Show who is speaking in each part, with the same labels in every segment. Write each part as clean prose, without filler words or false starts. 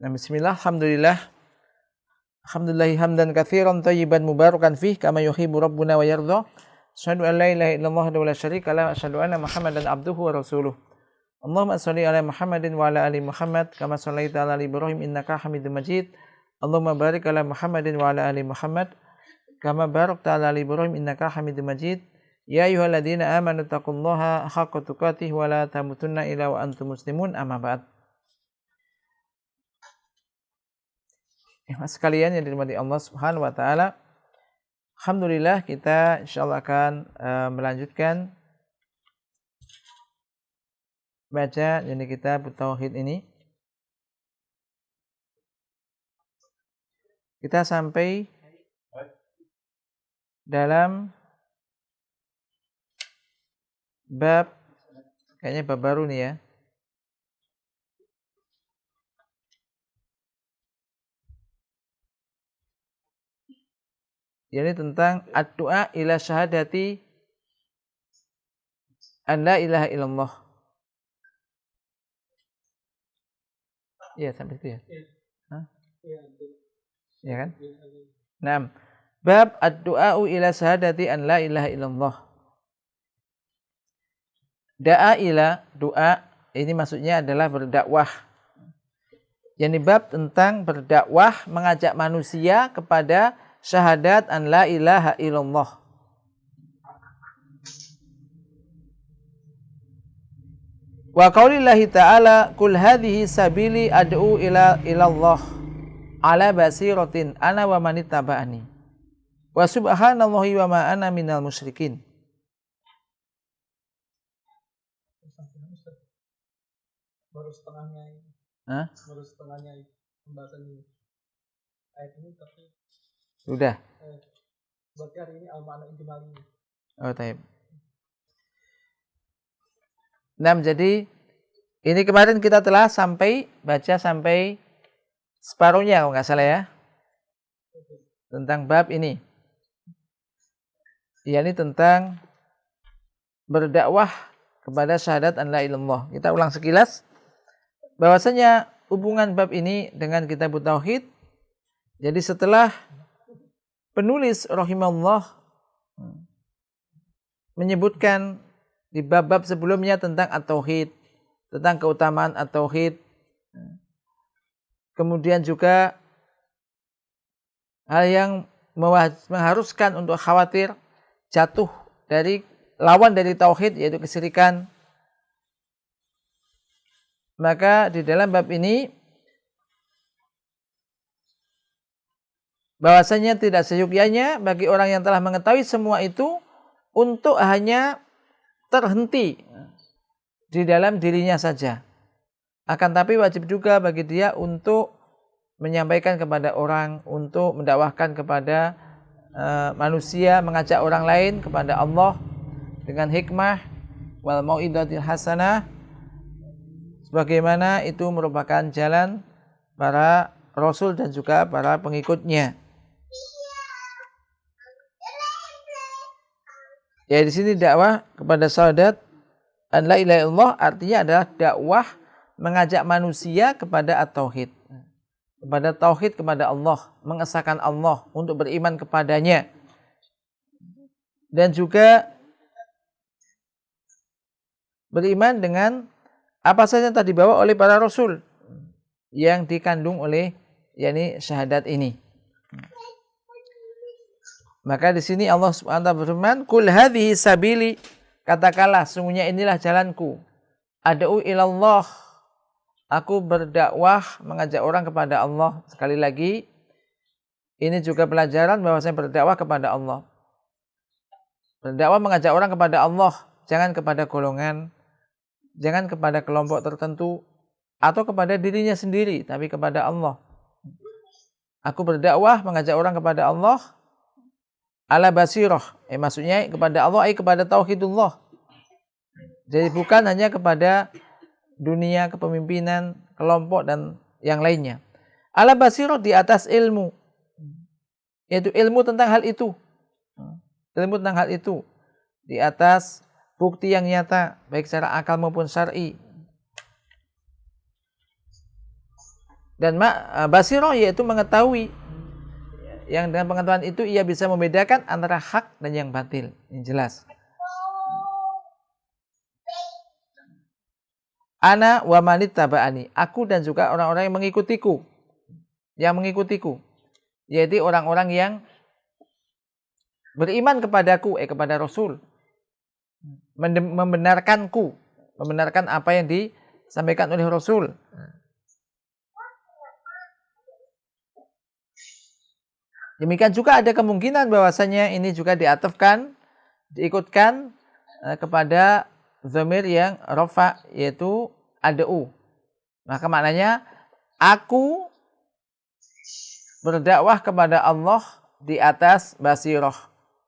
Speaker 1: Bismillah, alhamdulillah. Alhamdulillahi hamdan katsiran thayyiban mubarakan fih kama yuhibbu rabbuna wa yardha. Asyhadu an la ilaha illallah wa la syarika lah, asyhadu anna Muhammadan abduhu wa rasuluh. Allahumma shalli ala Muhammadin wa ala ali Muhammad kama shallaita ala Ibrahim innaka Hamidum Majid. Allahumma barik ala Muhammadin wa ala ali Muhammad kama barakta ala Ibrahim innaka Hamidum Majid. Ya ayyuhalladzina amanu taqullaha haqqa tuqatih wa la tamutunna illa wa antum muslimun, amma ba'd. Mas sekalian yang dirahmati Allah Subhanahu wa taala, alhamdulillah kita insyaallah akan melanjutkan baca jadi kitab tauhid ini. Kita sampai dalam bab, kayaknya bab baru nih ya. Jadi tentang ad-du'a ila syahadati an la ilaha illallah. Iya, sampai itu ya. Iya kan? Nah, bab ad-du'a ila syahadati an la ilaha illallah. Da'a ila, doa, ini maksudnya adalah berdakwah. Jadi bab tentang berdakwah, mengajak manusia kepada syahadat an la ilaha illallah. Wa qaulillahi ta'ala kul hadhihi sabili ad'u ila ilallah ala basiratin ana wa man ittaba'ani wa subhanallahi wa ma ana minal musyrikin.
Speaker 2: Baru setengahnya ini. Baru setengahnya pembahasan ini. Ayat ini tapi
Speaker 1: sudah.
Speaker 2: Berarti hari ini al-ma'na ijmali.
Speaker 1: Oh, taib. Nah, jadi ini kemarin kita telah baca sampai separuhnya kalau nggak salah ya. Tentang bab ini. Yakni tentang berdakwah kepada syahadat an la ilaha illallah. Kita ulang sekilas bahwasanya hubungan bab ini dengan kitab tauhid. Jadi setelah penulis rahimahullah menyebutkan di bab-bab sebelumnya tentang at-tauhid, tentang keutamaan at-tauhid, kemudian juga hal yang mengharuskan untuk khawatir jatuh dari lawan dari tauhid, yaitu kesyirikan. Maka di dalam bab ini bahwasanya tidak seyogyanya bagi orang yang telah mengetahui semua itu untuk hanya terhenti di dalam dirinya saja. Akan tapi wajib juga bagi dia untuk menyampaikan kepada orang, untuk mendakwahkan kepada manusia, mengajak orang lain kepada Allah dengan hikmah wal mau'izatil hasanah, sebagaimana itu merupakan jalan para rasul dan juga para pengikutnya. Ya, di sini dakwah kepada syahadat an la ilaha illallah artinya adalah dakwah mengajak manusia kepada at-tauhid. Kepada tauhid, kepada Allah, mengesahkan Allah untuk beriman kepadanya. Dan juga beriman dengan apa saja yang telah dibawa oleh para rasul yang dikandung oleh yakni syahadat ini. Maka di sini Allah Subhanahu wa taala berfirman, "Kul hadhihi sabili", katakanlah sungguhnya inilah jalanku. Ad'u ilallah, aku berdakwah mengajak orang kepada Allah. Sekali lagi, ini juga pelajaran bahwa saya berdakwah kepada Allah. Berdakwah mengajak orang kepada Allah, jangan kepada golongan, jangan kepada kelompok tertentu atau kepada dirinya sendiri, tapi kepada Allah. Aku berdakwah mengajak orang kepada Allah ala basirah, maksudnya kepada Allah, kepada tauhidullah. Jadi bukan hanya kepada dunia, kepemimpinan, kelompok dan yang lainnya. Ala basirah, di atas ilmu, yaitu ilmu tentang hal itu. Ilmu tentang hal itu di atas bukti yang nyata, baik secara akal maupun syar'i. Dan basirah yaitu mengetahui, yang dengan pengetahuan itu ia bisa membedakan antara hak dan yang batil. Ini jelas. Ana wa manit taba'ani, aku dan juga orang-orang yang mengikutiku. Yang mengikutiku, yaitu orang-orang yang beriman kepadaku, kepada Rasul. Membenarkanku, membenarkan apa yang disampaikan oleh Rasul. Demikian juga ada kemungkinan bahwasanya ini juga diikutkan kepada dhamir yang rafa, yaitu ad'u. Maka maknanya aku berdakwah kepada Allah di atas basirah,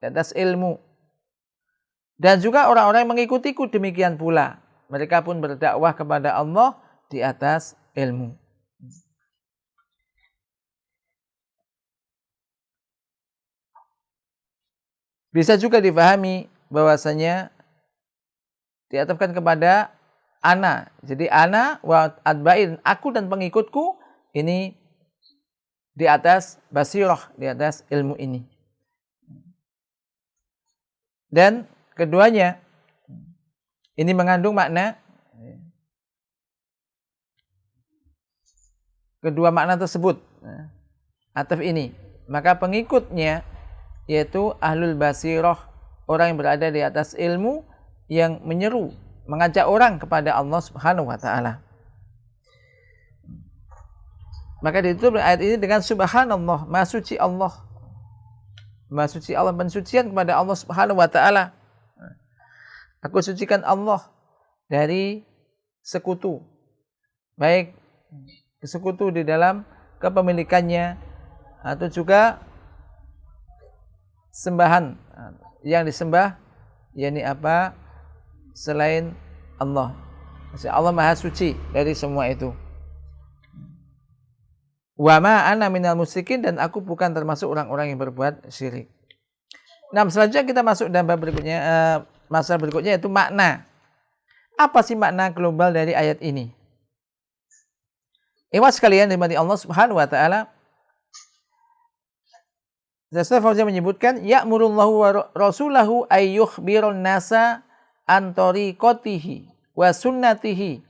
Speaker 1: di atas ilmu. Dan juga orang-orang yang mengikutiku demikian pula. Mereka pun berdakwah kepada Allah di atas ilmu. Bisa juga difahami bahwasanya diatafkan kepada ana. Jadi ana wa adba'in, aku dan pengikutku ini di atas basirah, di atas ilmu ini. Dan keduanya ini mengandung makna, kedua makna tersebut, ataf ini. Maka pengikutnya yaitu ahlul basirah, orang yang berada di atas ilmu, yang menyeru, mengajak orang kepada Allah Subhanahu wa taala. Maka ditutup ayat ini dengan subhanallah, maha suci Allah. Maha suci Allah, pensucian kepada Allah Subhanahu wa taala. Aku sucikan Allah dari sekutu. Baik sekutu di dalam kepemilikannya atau juga sembahan yang disembah, yakni apa? Selain Allah. Maksudnya Allah maha suci dari semua itu. Wa ma ana minal musyrikin, dan aku bukan termasuk orang-orang yang berbuat syirik. Nah, selanjutnya kita masuk dalam bab berikutnya, masalah berikutnya yaitu makna. Apa sih makna global dari ayat ini? Ikhwas sekalian dimani Allah Subhanahu wa taala, Rasulullah Fauzan menyebutkan, ya'murullahu wa rasulahu ayyukhbirun nasa an tariqatihi wa sunnatihi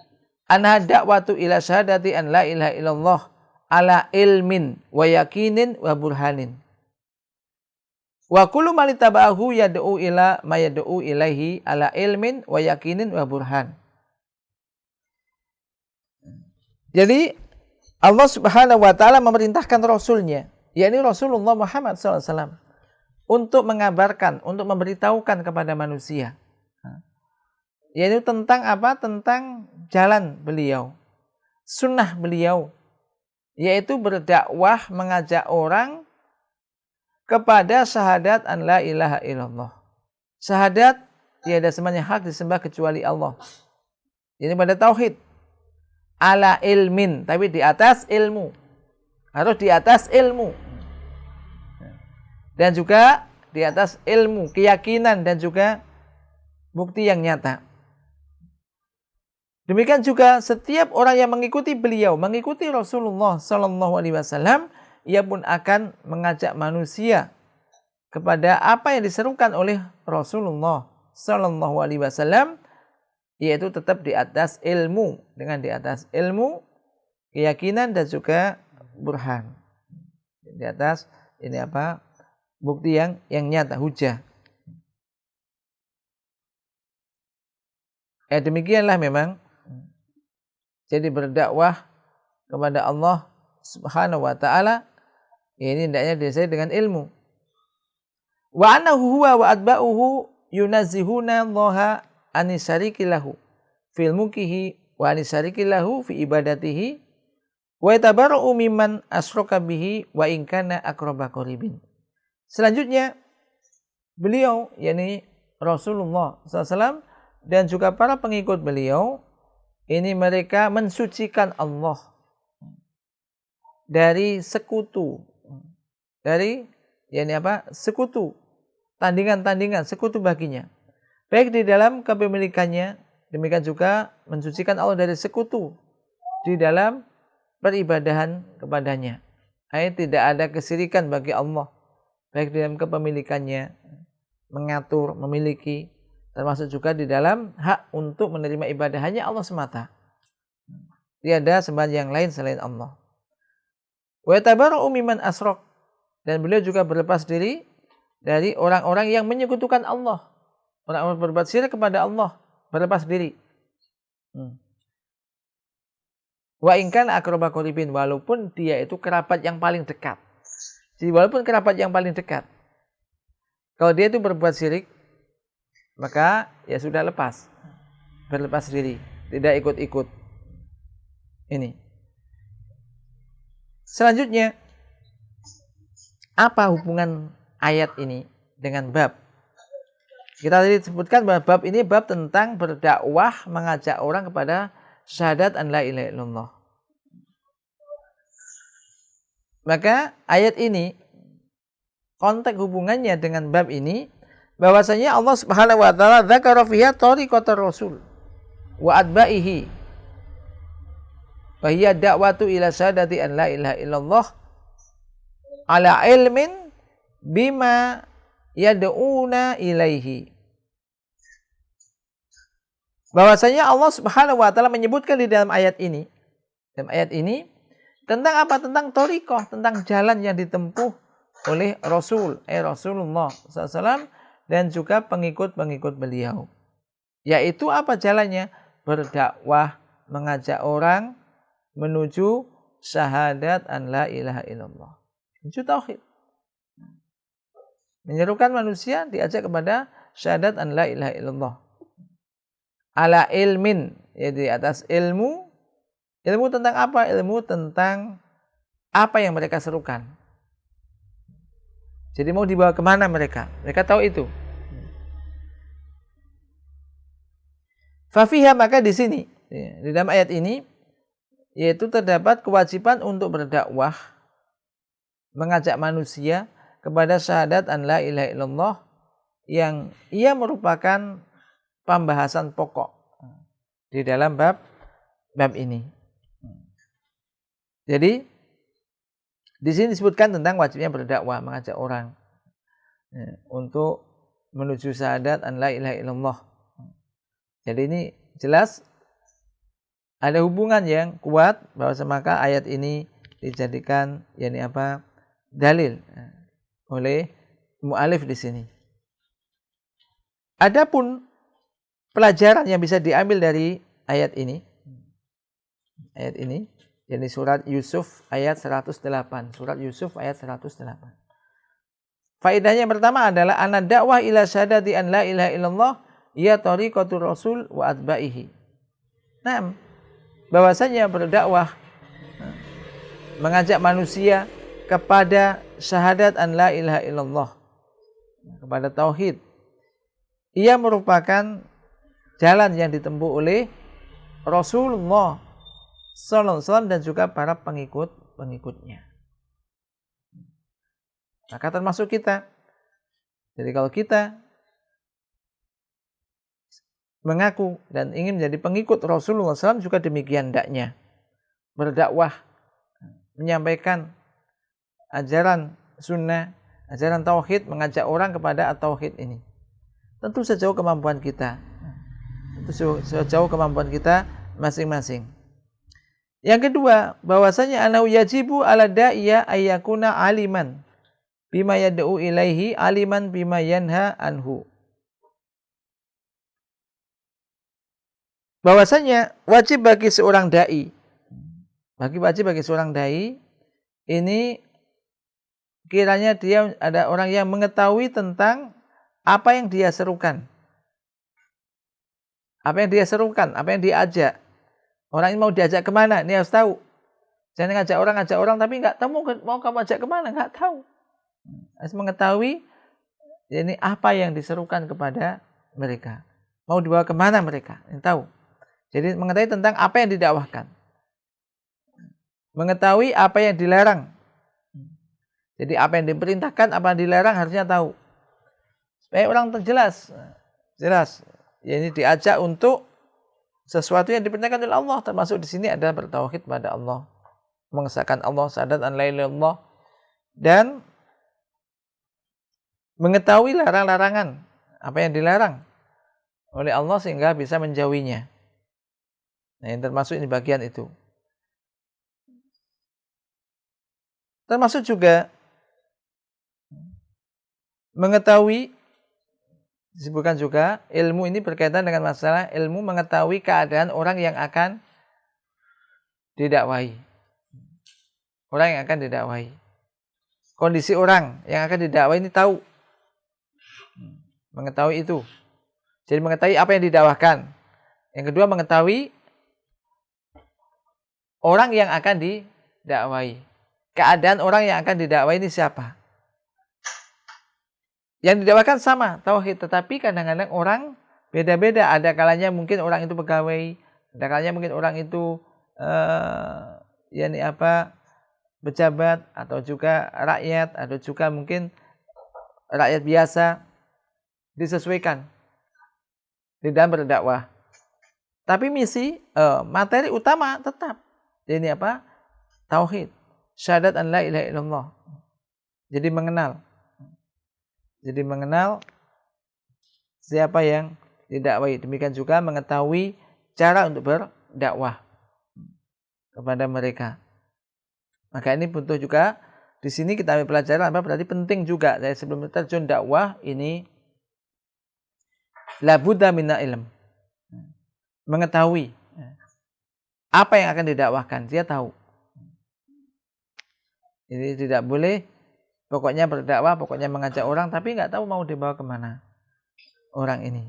Speaker 1: anha da'watu ila syahadati an la ilaha illallah ala ilmin wa yakinin wa burhanin. Wa kullu man ittaba'ahu yad'u ila ma yad'u ilaihi ala ilmin wa yakinin wa burhan. Jadi Allah Subhanahu wa taala memerintahkan rasulnya, yakni Rasulullah Muhammad SAW, untuk mengabarkan, untuk memberitahukan kepada manusia, yaitu tentang apa? Tentang jalan beliau, sunnah beliau, yaitu berdakwah, mengajak orang kepada syahadat an la ilaha illallah. Syahadat tiada sembahan yang hak disembah kecuali Allah. Ini pada tauhid. Ala ilmin, tapi di atas ilmu. Harus di atas ilmu. Dan juga di atas ilmu, keyakinan dan juga bukti yang nyata. Demikian juga setiap orang yang mengikuti beliau, mengikuti Rasulullah Sallallahu Alaihi Wasallam, ia pun akan mengajak manusia kepada apa yang diserukan oleh Rasulullah Sallallahu Alaihi Wasallam, yaitu tetap di atas ilmu, dengan di atas ilmu, keyakinan dan juga burhan. Di atas ini apa? Bukti yang nyata, hujah. Demikianlah memang. Jadi berdakwah kepada Allah Subhanahu wa taala ini hendaknya disertai dengan ilmu. Wa annahu huwa wa atba'uhu yunazzihuna Allah anisariki lahu fil mulkihi wa anisariki lahu fi ibadatihi wa yatabarra'u mimman asyraka bihi wa in kana aqraba qaribin. Selanjutnya beliau, yakni Rasulullah SAW dan juga para pengikut beliau, ini mereka mensucikan Allah dari sekutu, dari yakni apa? Sekutu, tandingan-tandingan, sekutu baginya. Baik di dalam kepemilikannya, demikian juga mensucikan Allah dari sekutu di dalam peribadahan kepadanya. Tidak ada kesyirikan bagi Allah, baik dalam kepemilikannya, mengatur, memiliki, termasuk juga di dalam hak untuk menerima ibadah hanya Allah semata. Tiada sembahan yang lain selain Allah. Wa tabarra'u mimman asyraq, dan beliau juga berlepas diri dari orang-orang yang menyekutukan Allah. Orang-orang berbuat syirik kepada Allah, berlepas diri. Wa in kana aqraba qaribin, walaupun dia itu kerabat yang paling dekat. Jadi walaupun kerabat yang paling dekat, kalau dia itu berbuat syirik, maka ya sudah lepas, berlepas diri, tidak ikut-ikut. Ini. Selanjutnya, apa hubungan ayat ini dengan bab? Kita tadi sebutkan bahwa bab ini bab tentang berdakwah, mengajak orang kepada syahadat an la ilaha illallah. Maka ayat ini, konteks hubungannya dengan bab ini, bahwasanya Allah Subhanahu wa taala dzakara fiha tariqatar rasul wa atba'ihi. Wa hiya da'watu ila syahadati an la ilaha illallah ala ilmin bima yad'una ilaihi. Bahwasanya Allah Subhanahu wa taala menyebutkan di dalam ayat ini, tentang apa? Tentang thariqah, tentang jalan yang ditempuh oleh Rasul, Rasulullah SAW, dan juga pengikut-pengikut beliau. Yaitu apa jalannya? Berdakwah, mengajak orang menuju syahadat an la ilaha illallah. Menuju tauhid. Menyerukan manusia diajak kepada syahadat an la ilaha illallah. Ala ilmin, yaitu di atas ilmu. Ilmu tentang apa? Ilmu tentang apa yang mereka serukan. Jadi mau dibawa kemana mereka? Mereka tahu itu. Fafiha, maka di sini, di dalam ayat ini, yaitu terdapat kewajiban untuk berdakwah, mengajak manusia kepada syahadat an la ilaha illallah, yang ia merupakan pembahasan pokok di dalam bab ini. Jadi di sini disebutkan tentang wajibnya berdakwah, mengajak orang untuk menuju syahadat an la ilaha illallah. Jadi ini jelas ada hubungan yang kuat bahwa maka ayat ini dijadikan dalil oleh mu'alif di sini. Adapun pelajaran yang bisa diambil dari ayat ini, yakni surat Yusuf ayat 108. Surat Yusuf ayat 108. Faedahnya yang pertama adalah anna dakwah ila syahadati an la ilaha illallah ya tariqatul rasul wa atba'ihi. Nah, bahwasanya berdakwah, mengajak manusia kepada syahadat an la ilaha illallah, kepada tauhid, ia merupakan jalan yang ditempuh oleh Rasulullah sallallahu alaihi wasallam dan juga para pengikutnya. Maka termasuk kita. Jadi kalau kita mengaku dan ingin menjadi pengikut Rasulullah SAW, juga demikian hendaknya berdakwah, menyampaikan ajaran sunnah, ajaran tauhid, mengajak orang kepada tauhid ini. Tentu sejauh kemampuan kita, masing-masing. Yang kedua, bahwasanya anau yajibu ala da'iya ayyakuna aliman bima yad'u ilaihi, aliman bima yanha anhu. Bahwasanya wajib bagi seorang dai, ini kiranya dia ada orang yang mengetahui tentang apa yang dia serukan, apa yang diajak. Orang ini mau diajak kemana? Ini harus tahu. Jangan ngajak orang tapi nggak tahu mau kamu ajak kemana, nggak tahu. Harus mengetahui ini apa yang diserukan kepada mereka, mau dibawa kemana mereka, ini tahu. Jadi mengetahui tentang apa yang didakwahkan, mengetahui apa yang dilarang. Jadi apa yang diperintahkan, apa yang dilarang harusnya tahu. Supaya orang jelas. Ya, ini diajak untuk sesuatu yang diperintahkan oleh Allah, termasuk di sini adalah bertauhid pada Allah mengesahkan Allah, syahadat an la ilaha illallah, dan mengetahui larang-larangan, apa yang dilarang oleh Allah sehingga bisa menjauhinya. Nah, yang termasuk ini bagian itu. Termasuk juga mengetahui, disebutkan juga ilmu ini berkaitan dengan masalah ilmu mengetahui keadaan orang yang akan didakwahi. Orang yang akan didakwahi. Kondisi orang yang akan didakwahi ini tahu. Mengetahui itu. Jadi mengetahui apa yang didakwahkan. Yang kedua mengetahui orang yang akan didakwahi. Keadaan orang yang akan didakwahi ini siapa? Yang didakwakan sama, tauhid, tetapi kadang-kadang orang beda-beda. Ada kalanya mungkin orang itu pegawai, ada kalanya mungkin orang itu pejabat, atau juga rakyat, atau juga mungkin rakyat biasa. Disesuaikan di dalam berdakwah. Tapi materi utama tetap. Ini apa? Tauhid. Syahadat an la ilaha illallah. Jadi mengenal siapa yang didakwahi. Demikian juga mengetahui cara untuk berdakwah kepada mereka. Maka ini butuh juga di sini kita ambil pelajaran apa? Berarti penting juga dari sebelum terjun dakwah ini la budda minna ilm. Mengetahui apa yang akan didakwahkan, dia tahu. Jadi tidak boleh pokoknya berdakwah, pokoknya mengajak orang, tapi nggak tahu mau dibawa kemana orang ini.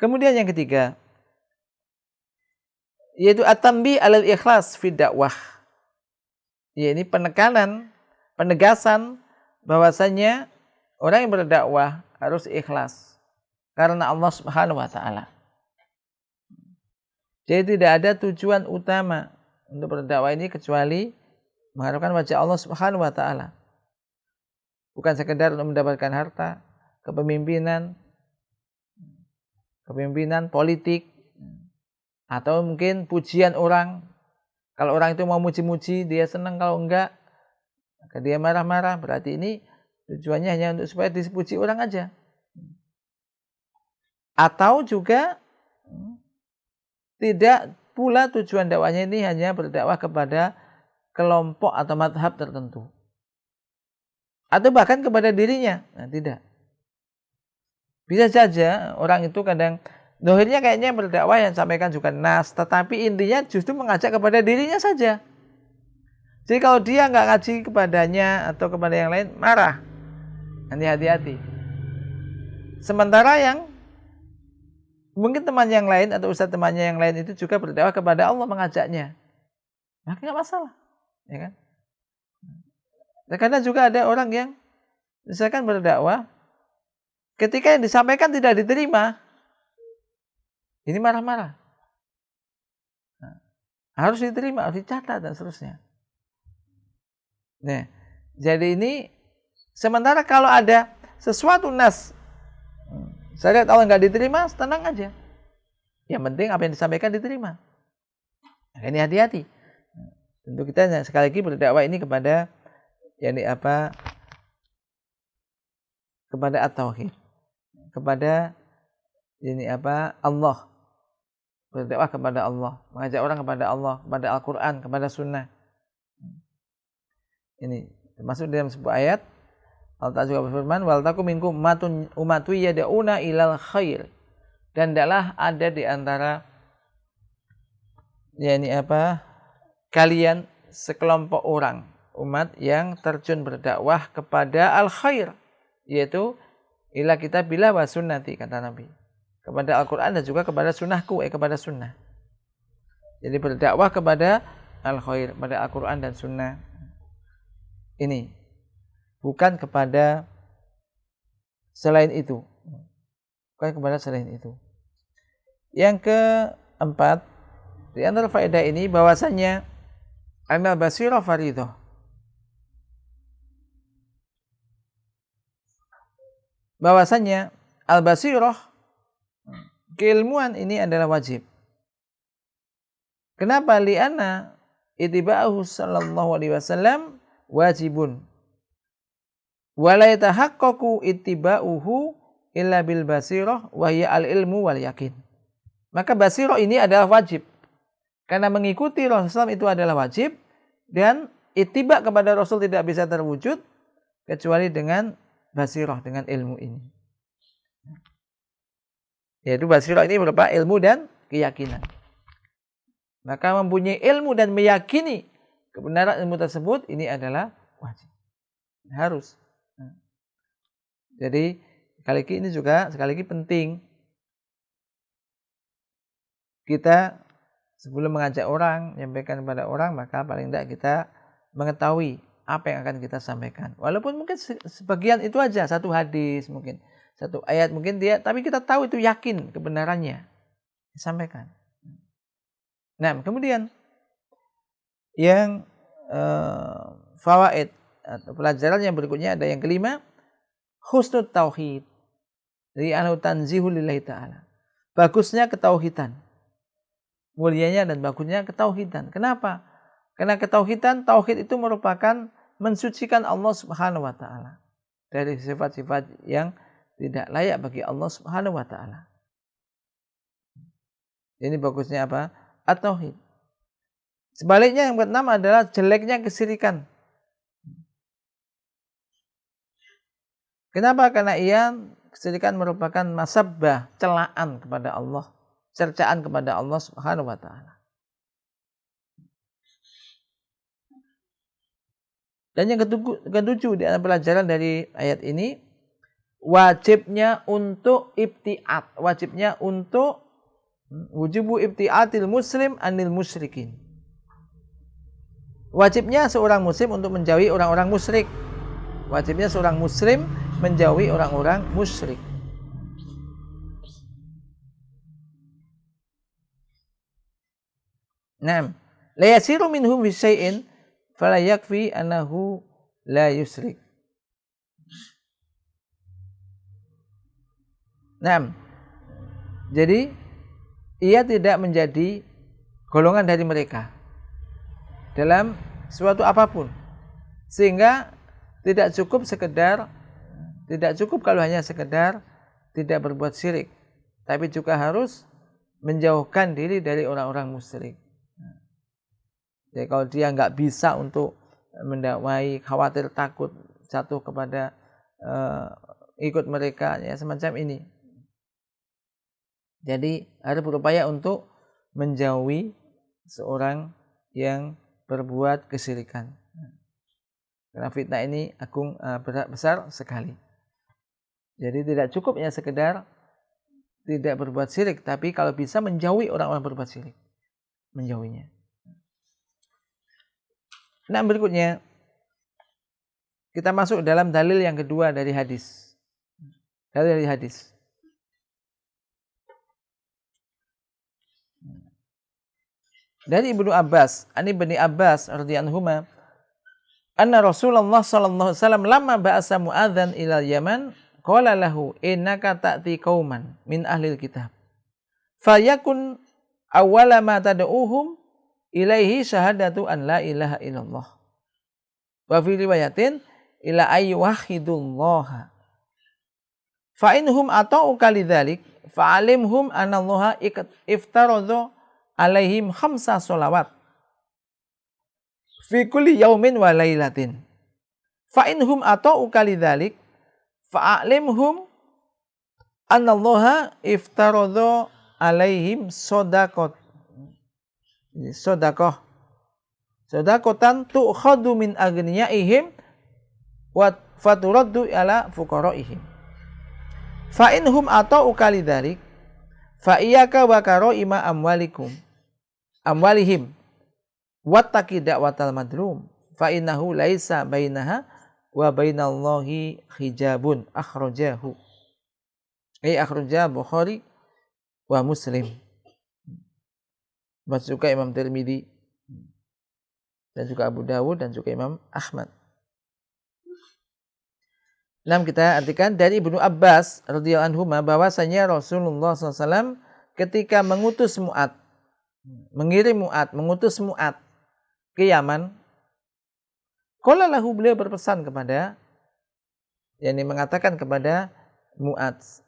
Speaker 1: Kemudian yang ketiga, yaitu at-tanbih alal ikhlas fi dakwah. Ya, ini penegasan bahwasanya orang yang berdakwah harus ikhlas karena Allah Subhanahu wa taala. Jadi tidak ada tujuan utama untuk berdakwah ini kecuali mengharapkan wajah Allah Subhanahu wa taala. Bukan sekedar untuk mendapatkan harta, kepemimpinan politik, atau mungkin pujian orang. Kalau orang itu mau muji-muji, dia senang. Kalau enggak, maka dia marah-marah. Berarti ini tujuannya hanya untuk supaya dipuji orang aja. Atau juga tidak pula tujuan dakwahnya ini hanya berdakwah kepada kelompok atau madhab tertentu. Atau bahkan kepada dirinya. Nah, tidak. Bisa saja orang itu kadang dohirnya kayaknya berdakwah yang sampaikan juga nas, tetapi intinya justru mengajak kepada dirinya saja. Jadi kalau dia nggak ngaji kepadanya atau kepada yang lain, marah. Nanti hati-hati. Sementara yang mungkin teman yang lain atau ustaz temannya yang lain itu juga berdakwah kepada Allah, mengajaknya. Maka nggak masalah. Ya kan? Karena juga ada orang yang misalkan berdakwah, ketika yang disampaikan tidak diterima, ini marah-marah. Nah, harus diterima, harus dicatat dan seterusnya. Nah, jadi ini sementara kalau ada sesuatu nas syariat Allah nggak diterima, tenang aja. Yang penting apa yang disampaikan diterima. Nah, ini hati-hati. Tentu kita sekali lagi berdakwah ini kepada kepada at-tauhid, kepada Allah, berdakwah kepada Allah, mengajak orang kepada Allah, kepada Al-Quran, kepada Sunnah. Ini termasuk dalam sebuah ayat Allah Ta'ala juga berfirman, wal takum minkum ummatu yad'una ilal khair, dan adalah ada di antara kalian sekelompok orang umat yang terjun berdakwah kepada al khair, yaitu ila kitabillah wa sunnati, kata Nabi, kepada Al-Quran dan juga kepada sunnahku, kepada sunnah. Jadi berdakwah kepada al khair, kepada Al-Quran dan sunnah. Ini bukan kepada selain itu. Bukan kepada selain itu. Yang keempat, di antara faedah ini bahwasanya amal basirah fardhah. Bahwasanya al-basirah, keilmuan ini adalah wajib. Kenapa? Li'anna ittiba'uhu sallallahu alaihi wasallam wajibun wa la yatahaqqaqu ittiba'uhu illa bil basirah wa hiya al ilmu wal yakin. Maka basirah ini adalah wajib. Karena mengikuti Rasulullah itu adalah wajib dan ittiba kepada Rasul tidak bisa terwujud kecuali dengan basirah, dengan ilmu ini. Yaitu basirah ini berupa ilmu dan keyakinan. Maka mempunyai ilmu dan meyakini kebenaran ilmu tersebut ini adalah wajib. Harus. Jadi sekali lagi penting kita sebelum mengajak orang, menyampaikan kepada orang, maka paling tidak kita mengetahui apa yang akan kita sampaikan. Walaupun mungkin sebagian itu aja, satu hadis mungkin, satu ayat mungkin tapi kita tahu itu yakin kebenarannya, disampaikan. Nah, kemudian yang fawaid atau pelajaran yang berikutnya ada yang kelima, husnul tauhid. Dari tanzihu lillahi ta'ala. Bagusnya ketauhidan. Mulianya dan bagusnya ketauhidan. Kenapa? Karena tauhid itu merupakan mensucikan Allah Subhanahu wa taala dari sifat-sifat yang tidak layak bagi Allah Subhanahu wa taala. Ini bagusnya apa? At-tauhid. Sebaliknya yang keenam adalah jeleknya kesyirikan. Kenapa? Karena kesyirikan merupakan masabbah, celaan kepada Allah, cercaan kepada Allah Subhanahu wa taala. Dan yang ketujuh di antara pelajaran dari ayat ini, wajibnya untuk ibtiat, wajibnya untuk wujubu ibtiatil muslim anil musyrikin. Wajibnya seorang muslim untuk menjauhi orang-orang musyrik. Wajibnya seorang muslim menjauhi orang-orang musyrik. Naam, la yasiru minhum bi syai'in fala yakfi annahu la yusrik. Naam. Jadi ia tidak menjadi golongan dari mereka dalam suatu apapun. Sehingga tidak cukup kalau hanya sekedar tidak berbuat syirik, tapi juga harus menjauhkan diri dari orang-orang musyrik. Jadi kalau dia nggak bisa untuk mendakwai, khawatir takut jatuh kepada ikut mereka, ya semacam ini. Jadi harus berupaya untuk menjauhi seorang yang berbuat kesyirikan. Karena fitnah ini agung, besar sekali. Jadi tidak cukup ya sekedar tidak berbuat syirik, tapi kalau bisa menjauhi orang-orang berbuat syirik, menjauhinya. Nah, berikutnya kita masuk dalam dalil yang kedua dari hadis. Dalil dari hadis. Dari Ibnu Abbas, Ibnu Abbas radhiyallahu anhu, anna Rasulullah sallallahu alaihi wasallam lamma ba'asa Mu'adzan ila Yaman, qala lahu innaka ta'ti qauman min ahlil kitab. Fayakun awwala ma tad'uuhum ilaihi syahadatu an la ilaha illallah. Wa fi riwayatin ila ayyuhidullaha. Fa inhum ata'uka lidzalik fa'alimhum anna Allah iftaradha alaihim 5 sholawat fi kulli yaumin wa lailatin. Fa inhum ata'uka lidzalik fa'alimhum anna Allah iftaradha alaihim sodakotan tu'khadu min agniyaihim wa faturaddu ala fuqaraihim. Fa inhum ata'uka lidzalik fa iyyaka wa karaima amwalihim wattaqi da'watal madlum fa innahu laisa bainaha wa bainallahi hijabun. Akhrajahu Bukhari wa Muslim. Masuk juga Imam Tirmidzi dan juga Abu Dawud dan juga Imam Ahmad. Nah, kita artikan dari Ibnu Abbas radhiyallahu anhu bahwasanya Rasulullah SAW ketika mengutus Mu'adz, mengutus Mu'adz ke Yaman, qala lahu, beliau berpesan kepada, yakni mengatakan kepada Mu'adz,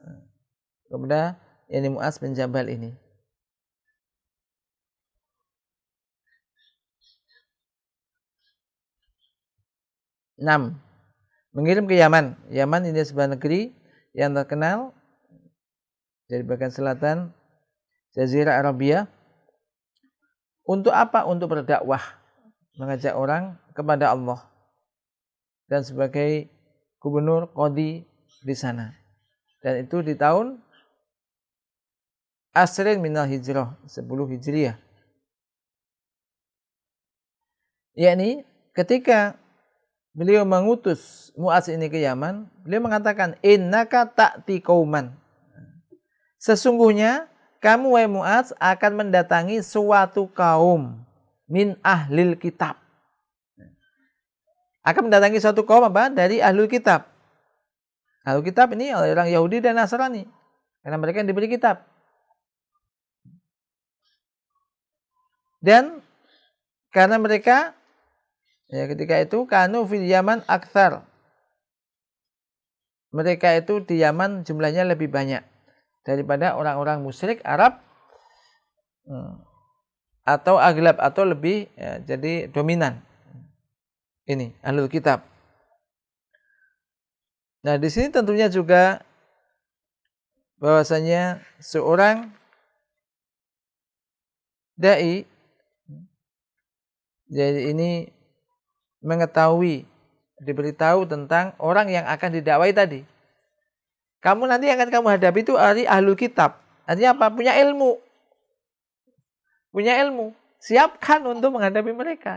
Speaker 1: kepada yakni Mu'adz bin Jabal ini. Enam, mengirim ke Yaman. Yaman ini sebuah negeri yang terkenal dari bagian selatan Jazirah Arabia. Untuk apa? Untuk berdakwah, mengajak orang kepada Allah, dan sebagai gubernur qadhi di sana. Dan itu di tahun Asrin minal hijrah, 10 Hijriah. Yakni ketika beliau mengutus Mu'adz ini ke Yaman, beliau mengatakan, innaka ta'ti qauman. Sesungguhnya kamu, wahai Mu'adz, akan mendatangi suatu kaum min ahlil kitab. Akan mendatangi suatu kaum apa? Dari ahlul kitab. Ahlul kitab ini orang Yahudi dan Nasrani, karena mereka yang diberi kitab. Dan karena mereka ketika itu kanu fil Yaman aktsar. Mereka itu di Yaman jumlahnya lebih banyak daripada orang-orang musyrik Arab, atau aglab, atau lebih jadi dominan. Ini ahlul kitab. Nah, di sini tentunya juga bahwasanya seorang dai, jadi ini mengetahui, diberitahu tentang orang yang akan didakwai tadi. Kamu nanti yang akan kamu hadapi itu ahlul kitab. Artinya apa? Punya ilmu. Punya ilmu. Siapkan untuk menghadapi mereka.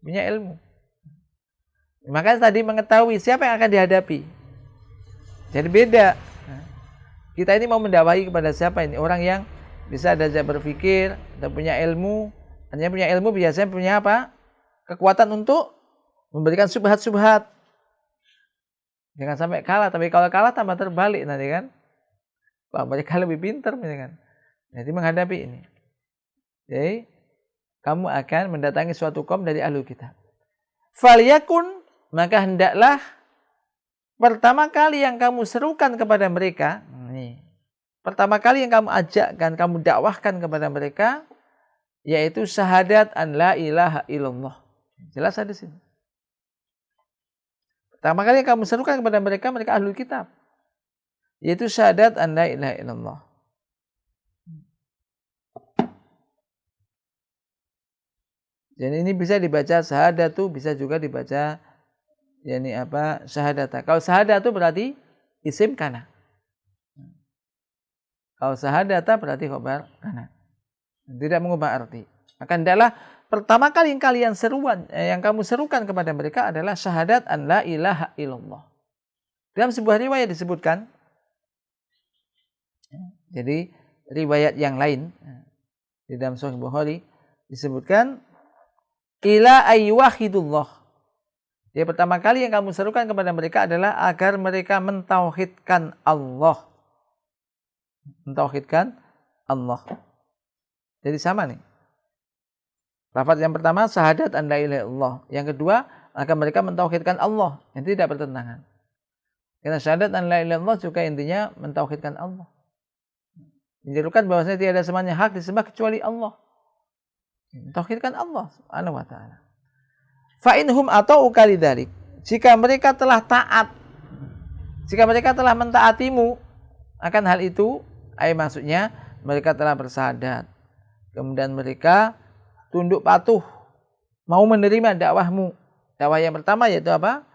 Speaker 1: Punya ilmu. Makanya tadi mengetahui siapa yang akan dihadapi. Jadi beda. Kita ini mau mendakwahi kepada siapa ini? Orang yang bisa diajak berpikir dan punya ilmu. Hanya punya ilmu biasanya punya apa? Kekuatan untuk memberikan subhat-subhat. Jangan sampai kalah, tapi kalau kalah tambah terbalik nanti kan. Wah, mereka lebih pintar kan. Jadi menghadapi ini. Jadi kamu akan mendatangi suatu kaum dari ahlul kitab. Falyakun, maka hendaklah pertama kali yang kamu serukan kepada mereka, pertama kali yang kamu ajakkan, kamu dakwahkan kepada mereka, yaitu syahadat an la ilaha illallah. Jelas ada sini. Pertama kali yang kamu serukan kepada mereka, mereka ahlul kitab, yaitu syahadat an la ilaha illallah. Dan ini bisa dibaca syahadatu, bisa juga dibaca yakni apa? Syahadata. Kalau syahadatu berarti isim kana. Kalau syahadata berarti khobar kana. Tidak mengubah arti. Maka adalah pertama kali yang kalian seruan, yang kamu serukan kepada mereka adalah syahadat an la ilaha illallah. Dalam sebuah riwayat disebutkan, jadi riwayat yang lain di dalam Sahih Bukhari disebutkan ila ayyuhidullah. Jadi pertama kali yang kamu serukan kepada mereka adalah agar mereka mentauhidkan Allah. Mentauhidkan Allah. Jadi sama nih. Lafaz yang pertama syahadat an la ilaha illallah. Yang kedua, agar mereka mentauhidkan Allah. Yang tidak bertentangan. Karena syahadat an la ilaha illallah juga intinya mentauhidkan Allah. Menjelaskan bahwasanya tidak ada semanya hak disembah kecuali Allah. Mentauhidkan Allah Subhanahu wa taala. Fa inhum atau ukalidzalik. Jika mereka telah taat, jika mereka telah mentaatimu akan hal itu, maksudnya mereka telah bersyahadat. Kemudian mereka tunduk patuh, mau menerima dakwahmu. Dakwah yang pertama yaitu apa?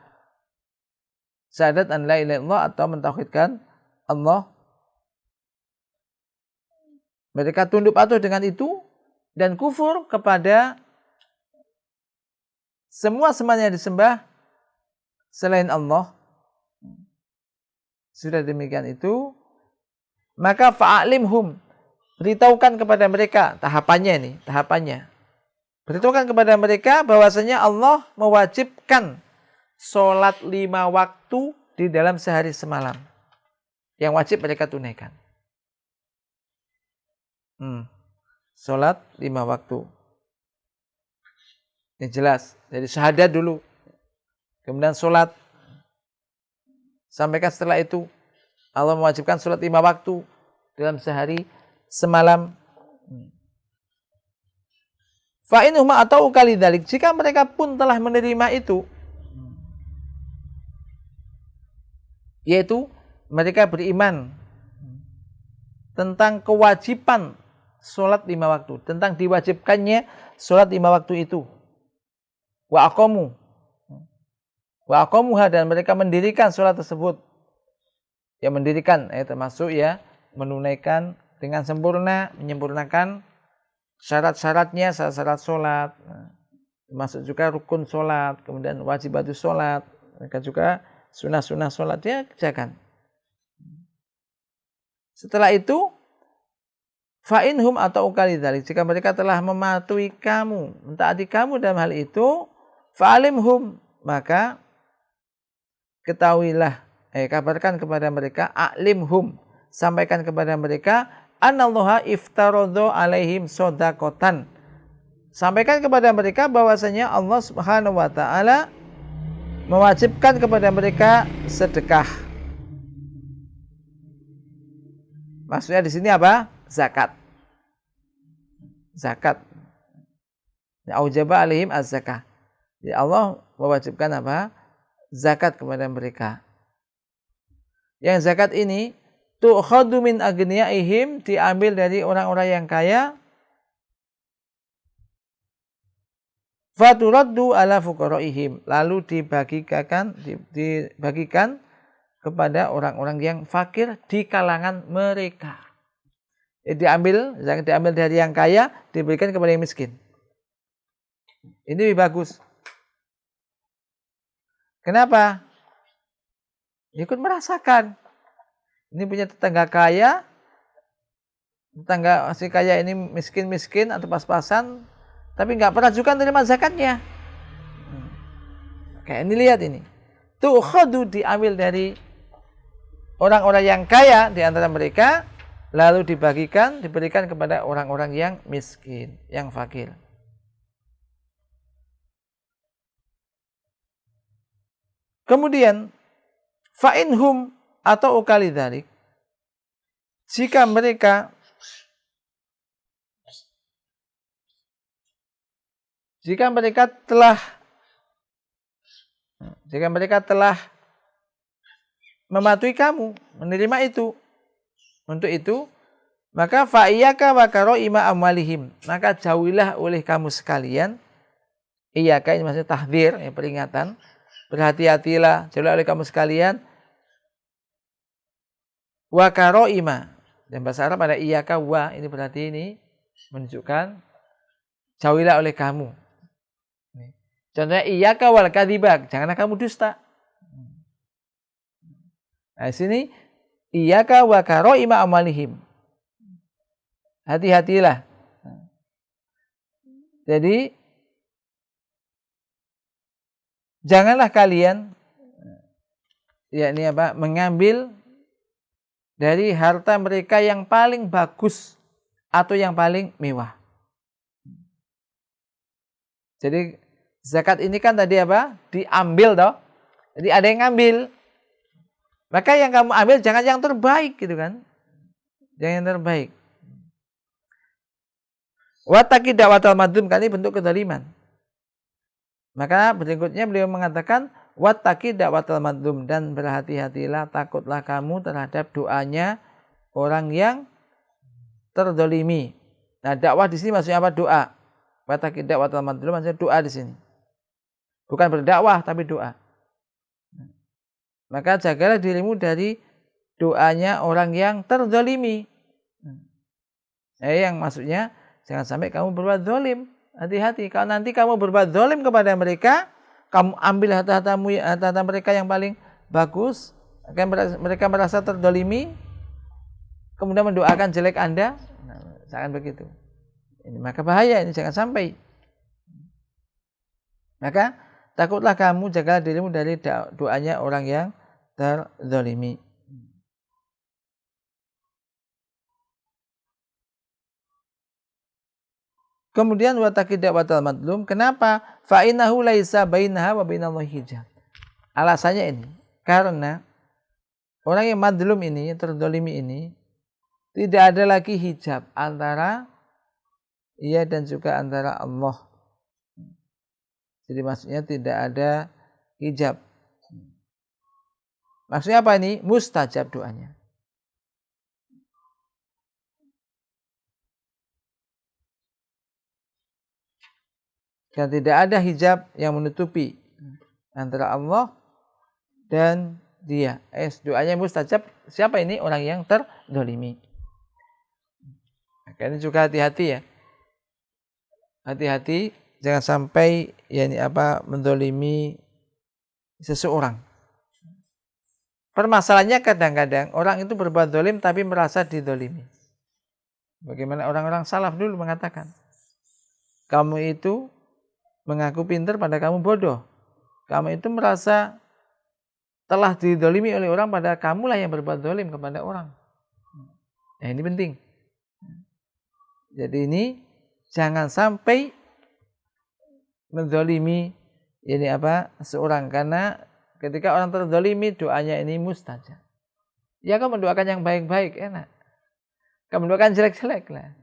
Speaker 1: Syahadat an la ilaha illallah atau mentauhidkan Allah. Mereka tunduk patuh dengan itu dan kufur kepada semua yang disembah selain Allah. Sudah demikian itu, maka fa'alimhum, beritahukan kepada mereka, tahapannya. Beritahukan kepada mereka bahwasanya Allah mewajibkan sholat 5 waktu di dalam sehari semalam. Yang wajib mereka tunaikan. Sholat 5 waktu. Ini jelas. Jadi syahadat dulu. Kemudian sholat. Sampaikan setelah itu Allah mewajibkan sholat 5 waktu dalam sehari semalam. Fa'inhuma atau ukali dzalik, jika mereka pun telah menerima itu, yaitu mereka beriman tentang kewajiban sholat 5 waktu, tentang diwajibkannya sholat 5 waktu itu. Wa aqamuha, dan mereka mendirikan sholat tersebut. Ya, mendirikan termasuk ya menunaikan dengan sempurna, menyempurnakan syarat-syaratnya, syarat sholat, termasuk juga rukun sholat, kemudian wajibatus sholat, mereka juga sunnah-sunnah sholat dia kerjakan. Setelah itu, fa'inhum atau ukali dzalik, jika mereka telah mematuhi kamu, mentaati kamu dalam hal itu, fa'alimhum, maka ketahuilah, kabarkan kepada mereka, a'limhum, sampaikan kepada mereka, anallaha iftaradha alaihim shadaqatan. Sampaikan kepada mereka bahwasanya Allah Subhanahu wa taala mewajibkan kepada mereka sedekah. Maksudnya di sini apa? Zakat. Zakat. Aujaba alaihim az-zakah. Jadi Allah mewajibkan apa? Zakat kepada mereka. Yang zakat ini tu'khadhu min agniyaihim, diambil dari orang-orang yang kaya, faturaddu ala fuqaraihim, lalu dibagikan kepada orang-orang yang fakir di kalangan mereka. Zakat diambil dari yang kaya, diberikan kepada yang miskin. Ini lebih bagus. Kenapa? Ikut merasakan. Ini punya tetangga kaya, tetangga si kaya ini miskin-miskin atau pas-pasan, tapi nggak pernah juga terima zakatnya. Kayak ini, lihat ini. Tu'khadhu, diambil dari orang-orang yang kaya di antara mereka, lalu diberikan kepada orang-orang yang miskin, yang fakir. Kemudian fa'inhum atau ukali dzalik, jika mereka telah mematuhi kamu, menerima itu, untuk itu, maka fa'iyyaka wa karaima amwalihim, maka jauhilah oleh kamu sekalian, iyyaka ini maksudnya tahdzir, peringatan, berhati-hatilah, jauhilah oleh kamu sekalian, wa karaima, dan bahasa Arab ada iyyaka wa, ini berarti ini menunjukkan jauhilah oleh kamu. Contohnya iyyaka wal kadzibak, janganlah kamu dusta. Nah, di sini iyyaka wa karaima amalihim. Hati-hatilah. Jadi janganlah kalian mengambil dari harta mereka yang paling bagus atau yang paling mewah. Jadi zakat ini kan tadi apa? Diambil toh. Jadi ada yang ngambil. Maka yang kamu ambil jangan yang terbaik gitu kan. Jangan yang terbaik. Wattaqi da'watal madlum, kali bentuk kezaliman. Maka berikutnya beliau mengatakan wattaqi da'watal madlum, dan berhati-hatilah, takutlah kamu terhadap doanya orang yang terzalimi. Nah, dakwah di sini maksudnya apa? Doa. Wattaqi da'watal madlum maksudnya doa di sini. Bukan berdakwah tapi doa. Maka jagalah dirimu dari doanya orang yang terzalimi. Yang maksudnya jangan sampai kamu berbuat zalim. Hati-hati, kalau nanti kamu berbuat zalim kepada mereka, kamu ambil harta mereka yang paling bagus, mereka merasa terzalimi, kemudian mendoakan jelek Anda, jangan begitu. Ini maka bahaya, ini jangan sampai. Maka takutlah kamu, jagalah dirimu dari doanya orang yang terzalimi. Kemudian wa taqi da'watal madlum. Kenapa? Fa innahu laisa bainaha wa bainallahi hijab. Alasannya ini, karena orang yang madlum ini, terdolimi ini, tidak ada lagi hijab antara ia dan juga antara Allah. Jadi maksudnya tidak ada hijab. Maksudnya apa ini? Mustajab doanya. Dan tidak ada hijab yang menutupi antara Allah dan dia. Doanya mustajab. Siapa ini? Orang yang terdolimi. Maka ini juga hati-hati ya. Hati-hati jangan sampai mendolimi seseorang. Permasalahannya kadang-kadang orang itu berbuat dolim tapi merasa didolimi. Bagaimana orang-orang salaf dulu mengatakan, kamu itu mengaku pintar pada kamu bodoh. Kamu itu merasa telah didolimi oleh orang pada kamulah yang berbuat dolim kepada orang. Nah, ini penting. Jadi ini jangan sampai mendolimi seorang, karena ketika orang terdolimi doanya ini mustajab. Ya kamu mendoakan yang baik-baik enak. Kamu mendoakan jelek-jelek lah.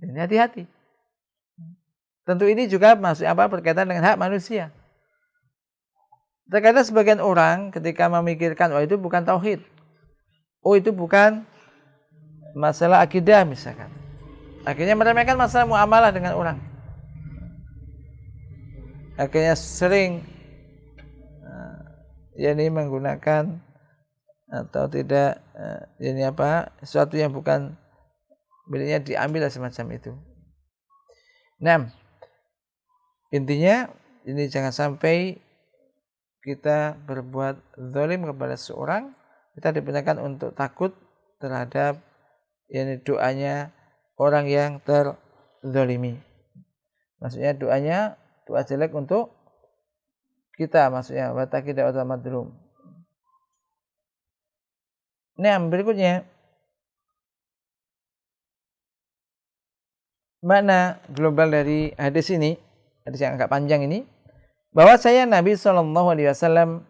Speaker 1: Ini hati-hati. Tentu ini juga berkaitan dengan hak manusia. Terkadang sebagian orang ketika memikirkan, itu bukan tauhid. Itu bukan masalah akidah misalkan. Akhirnya meremehkan masalah muamalah dengan orang. Akhirnya sering menggunakan atau tidak sesuatu yang bukan miliknya diambil semacam itu. Nah, intinya ini jangan sampai kita berbuat zalim kepada seorang. Kita diperintahkan untuk takut terhadap doanya orang yang terzalimi. Maksudnya doa jelek untuk kita, maksudnya wa taqi da'watal madlum. Nah, berikutnya makna global dari hadis ini, hadis yang agak panjang ini, bahwa Nabi SAW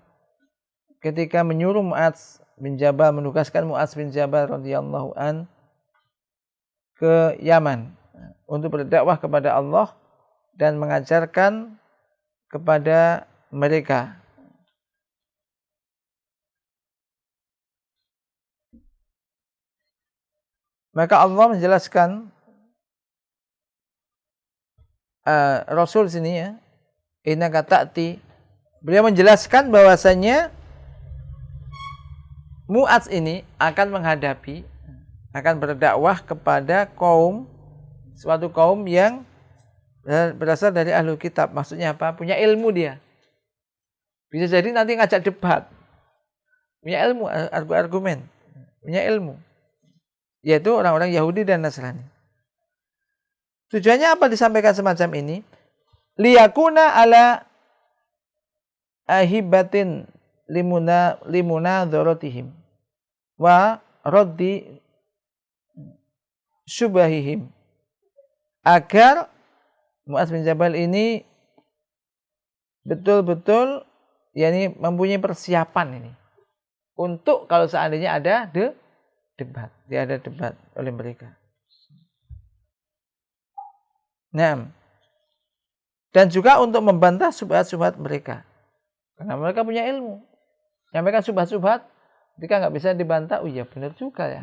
Speaker 1: ketika menyuruh Mu'adz bin Jabal, menugaskan Mu'adz bin Jabal radhiyallahu an ke Yaman untuk berdakwah kepada Allah dan mengajarkan kepada mereka. Maka Allah menjelaskan Rasul sini ya, innaka ta'ti, beliau menjelaskan bahwasanya Mu'adz ini akan menghadapi, akan berdakwah kepada suatu kaum yang berasal dari ahlul kitab. Maksudnya apa? Punya ilmu dia. Bisa jadi nanti ngajak debat. Punya ilmu, argumen, punya ilmu. Yaitu orang-orang Yahudi dan Nasrani. Tujuannya apa disampaikan semacam ini? Liyakuna ala ahibatin limuna dhoratihim wa raddi syubahihim. Agar Mu'adz bin Jabal ini betul-betul mempunyai persiapan ini untuk kalau seandainya ada debat, dia ada debat oleh mereka. Nah, dan juga untuk membantah subhat-subhat mereka, karena mereka punya ilmu. Nyampaikan subhat-subhat, ketika nggak bisa dibantah, iya benar juga ya,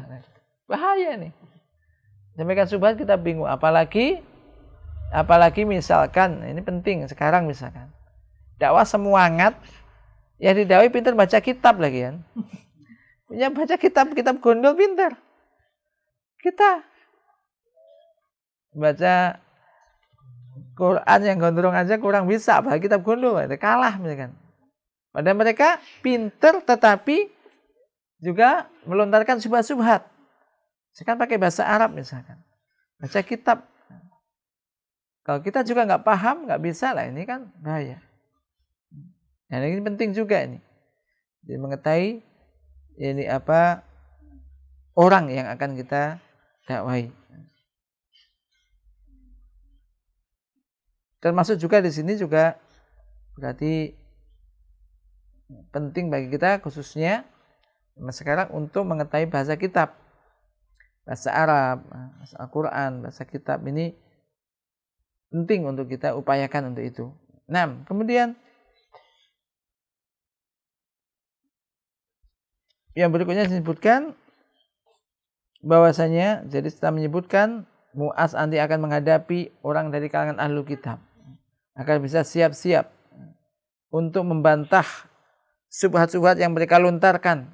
Speaker 1: bahaya nih. Nyampaikan subhat kita bingung, apalagi misalkan, ini penting sekarang misalkan, dakwah semangat, ya didakwai pintar baca kitab lagi kan. Punya baca kitab gondol pintar. Kita baca Quran yang gondrong aja kurang bisa, apalagi kitab gondol, kalah misalkan. Padahal mereka pintar tetapi juga melontarkan subhat-subhat. Misalkan pakai bahasa Arab misalkan. Baca kitab. Kalau kita juga nggak paham, nggak bisa lah, ini kan bahaya. Nah, ini penting juga ini. Jadi mengetahui orang yang akan kita dakwai. Termasuk juga di sini juga berarti penting bagi kita khususnya sekarang untuk mengetahui bahasa kitab, bahasa Arab, bahasa Al-Quran, bahasa kitab ini penting untuk kita upayakan untuk itu. Nah, kemudian yang berikutnya disebutkan bahwasanya jadi setelah menyebutkan Mu'adz nanti akan menghadapi orang dari kalangan ahlu kitab agar bisa siap-siap untuk membantah syubhat-syubhat yang mereka lontarkan.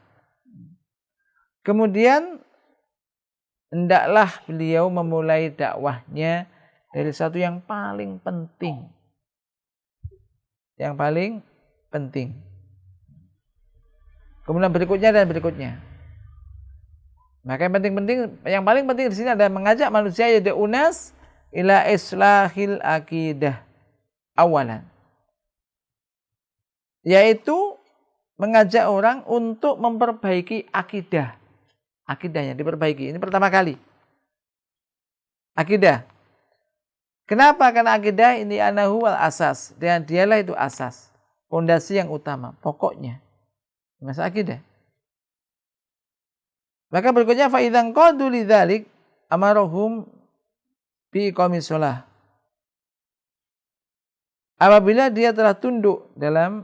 Speaker 1: Kemudian hendaklah beliau memulai dakwahnya dari satu yang paling penting. Yang paling penting. Kemudian berikutnya dan berikutnya. Maka yang paling penting di sini adalah mengajak manusia yaitu unas ila islahil akidah awalan. Yaitu mengajak orang untuk memperbaiki akidah. Akidahnya diperbaiki. Ini pertama kali. Akidah. Kenapa? Karena akidah ini anahu wal asas. Dan dialah itu asas. Pondasi yang utama. Pokoknya. Masalah akidah. Maka berikutnya fa'idzan qadu lidzalik amarahum bi iqamis shalah. Apabila dia telah tunduk dalam